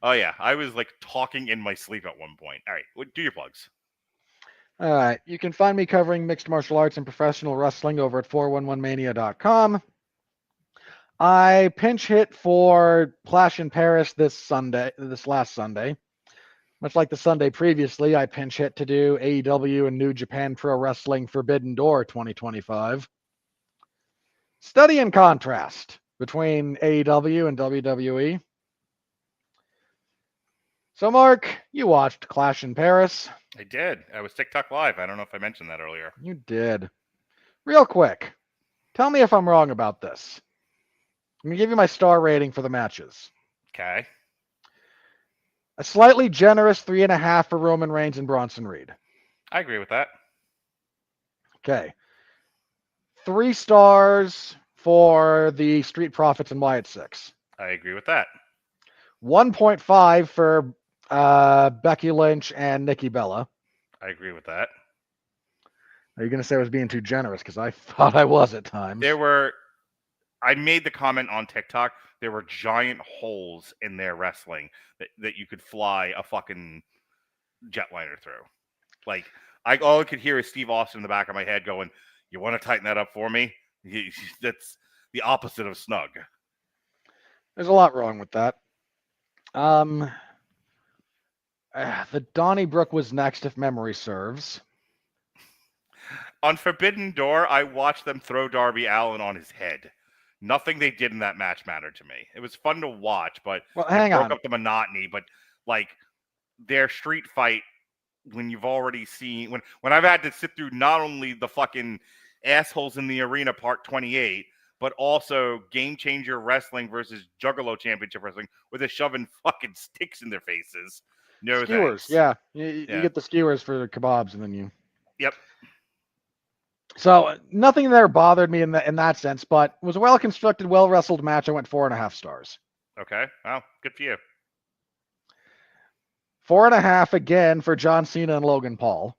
Oh yeah, I was like talking in my sleep at one point. All right, do your plugs. All right, you can find me covering mixed martial arts and professional wrestling over at 411mania.com. I pinch hit for Clash in Paris this last Sunday. Much like the Sunday previously, I pinch hit to do AEW and New Japan Pro Wrestling Forbidden Door 2025. Study and contrast between AEW and WWE. So, Mark, you watched Clash in Paris. I did. I was TikTok live. I don't know if I mentioned that earlier. You did. Real quick, tell me if I'm wrong about this. I'm going to give you my star rating for the matches. Okay. A slightly generous 3.5 for Roman Reigns and Bronson Reed. I agree with that. Okay. 3 stars for the Street Profits and Wyatt Six. I agree with that. 1.5 for Becky Lynch and Nikki Bella. I agree with that. Are you going to say I was being too generous? Because I thought I was at times. I made the comment on TikTok, there were giant holes in their wrestling that you could fly a fucking jetliner through. Like, all I could hear is Steve Austin in the back of my head going, "You want to tighten that up for me?" That's the opposite of snug. There's a lot wrong with that. The Donnybrook was next, if memory serves. On Forbidden Door, I watched them throw Darby Allin on his head. Nothing they did in that match mattered to me. It was fun to watch, but hang it broke on. up the monotony. But like their street fight, when you've already seen when I've had to sit through not only the fucking assholes in the arena part 28, but also Game Changer Wrestling versus Juggalo Championship Wrestling, where they're shoving fucking sticks in their faces. No Skewers, thanks. yeah. You get the skewers for the kebabs, and then you. Yep. So nothing there bothered me in that sense, but it was a well-constructed, well-wrestled match. I went 4.5 stars. Okay. Well, good for you. 4.5 again for John Cena and Logan Paul.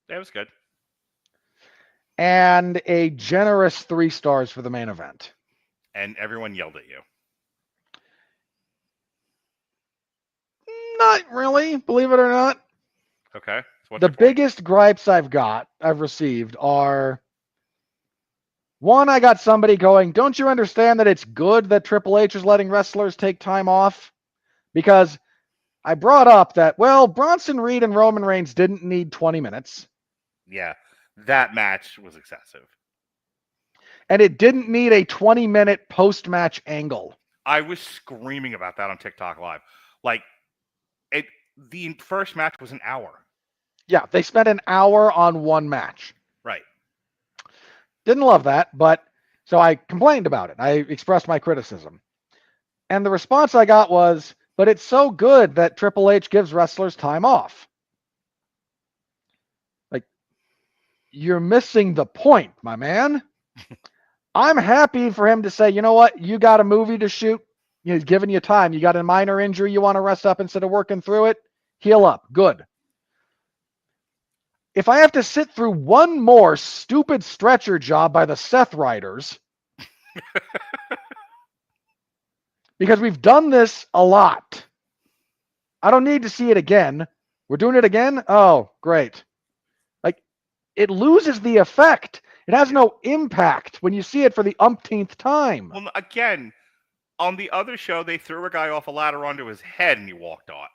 That was good. And a generous 3 stars for the main event. And everyone yelled at you. Not really, believe it or not. Okay. So what's The your point? biggest gripes I've received are, one, I got somebody going, don't you understand that it's good that Triple H is letting wrestlers take time off? Because I brought up that, well, Bronson Reed and Roman Reigns didn't need 20 minutes. Yeah. That match was excessive. And it didn't need a 20-minute post-match angle. I was screaming about that on TikTok Live. Like, the first match was an hour. Yeah, they spent an hour on one match. Right. Didn't love that, but so I complained about it. I expressed my criticism. And the response I got was, but it's so good that Triple H gives wrestlers time off. Like, you're missing the point, my man. I'm happy for him to say, you know what, you got a movie to shoot. He's giving you time. You got a minor injury you want to rest up instead of working through it. Heal up. Good. If I have to sit through one more stupid stretcher job by the Seth Riders, because we've done this a lot, I don't need to see it again. We're doing it again? Oh, great. Like, it loses the effect. It has no impact when you see it for the umpteenth time. Well, again, on the other show, they threw a guy off a ladder onto his head and he walked out.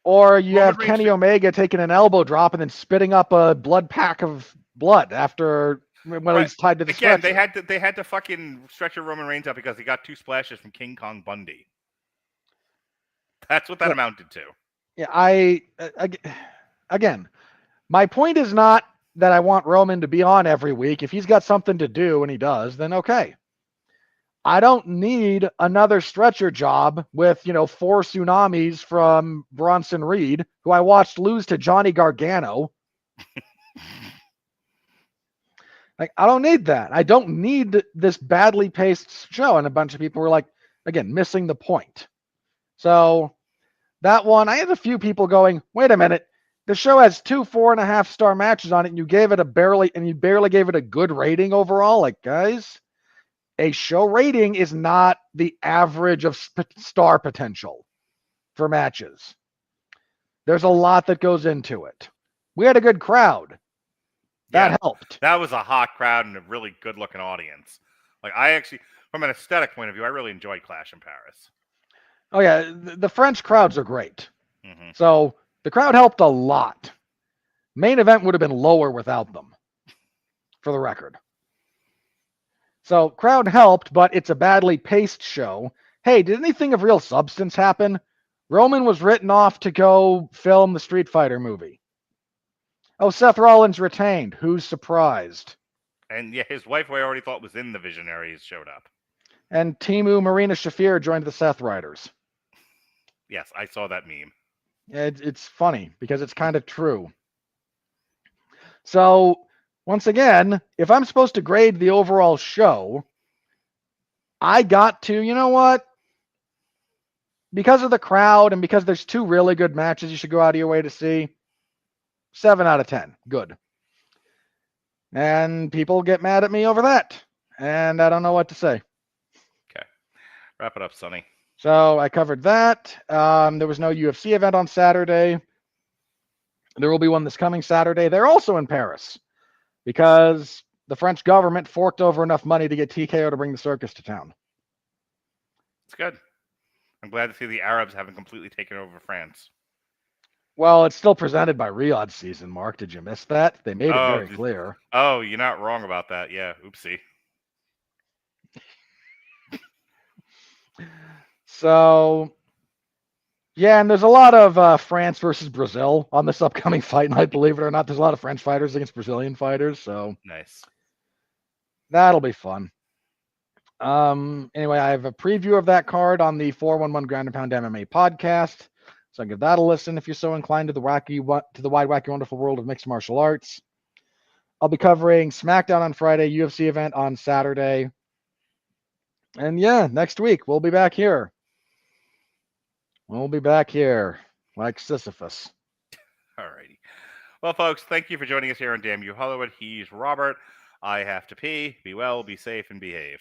Or you Roman have Reigns Kenny did- Omega taking an elbow drop and then spitting up a blood pack of blood after when Right. he's tied to the Again, stretcher. they had to fucking stretch Roman Reigns out because he got 2 splashes from King Kong Bundy. That's what that Yeah. amounted to. Yeah, again, my point is not that I want Roman to be on every week. If he's got something to do and he does, then okay. I don't need another stretcher job with, 4 tsunamis from Bronson Reed, who I watched lose to Johnny Gargano. Like, I don't need that. I don't need this badly paced show. And a bunch of people were like, again, missing the point. So that one, I had a few people going, wait a minute, the show has 2 4.5-star matches on it, and you barely gave it a good rating overall. Like, guys, a show rating is not the average of star potential for matches. There's a lot that goes into it. We had a good crowd. That helped. That was a hot crowd and a really good-looking audience. Like, I actually, from an aesthetic point of view, I really enjoyed Clash in Paris. Oh, yeah, the French crowds are great. Mm-hmm. So the crowd helped a lot. Main event would have been lower without them, for the record. So crowd helped, but it's a badly paced show. Hey, did anything of real substance happen? Roman was written off to go film the Street Fighter movie. Oh, Seth Rollins retained. Who's surprised? And yeah, his wife, who I already thought was in the Visionaries, showed up. And Timu Marina Shafir joined the Seth Riders. Yes, I saw that meme. It's funny because it's kind of true. So, once again, if I'm supposed to grade the overall show, I got to, you know what? Because of the crowd and because there's 2 really good matches you should go out of your way to see, 7 out of 10. Good. And people get mad at me over that. And I don't know what to say. Okay. Wrap it up, Sonny. So I covered that. There was no UFC event on Saturday. There will be one this coming Saturday. They're also in Paris because the French government forked over enough money to get TKO to bring the circus to town. It's good. I'm glad to see the Arabs haven't completely taken over France. Well, it's still presented by Riyadh season, Mark. Did you miss that? They made it very clear. Oh, you're not wrong about that. Yeah, oopsie. So, yeah, and there's a lot of France versus Brazil on this upcoming fight night, believe it or not. There's a lot of French fighters against Brazilian fighters, so Nice. that'll be fun. Anyway, I have a preview of that card on the 411 Ground and Pound MMA podcast, so give that a listen if you're so inclined to the wide, wacky, wonderful world of mixed martial arts. I'll be covering SmackDown on Friday, UFC event on Saturday. And yeah, next week we'll be back here. We'll be back here like Sisyphus. Alrighty. Well, folks, thank you for joining us here on Damn You Hollywood. He's Robert. I have to pee. Be well, be safe, and behave.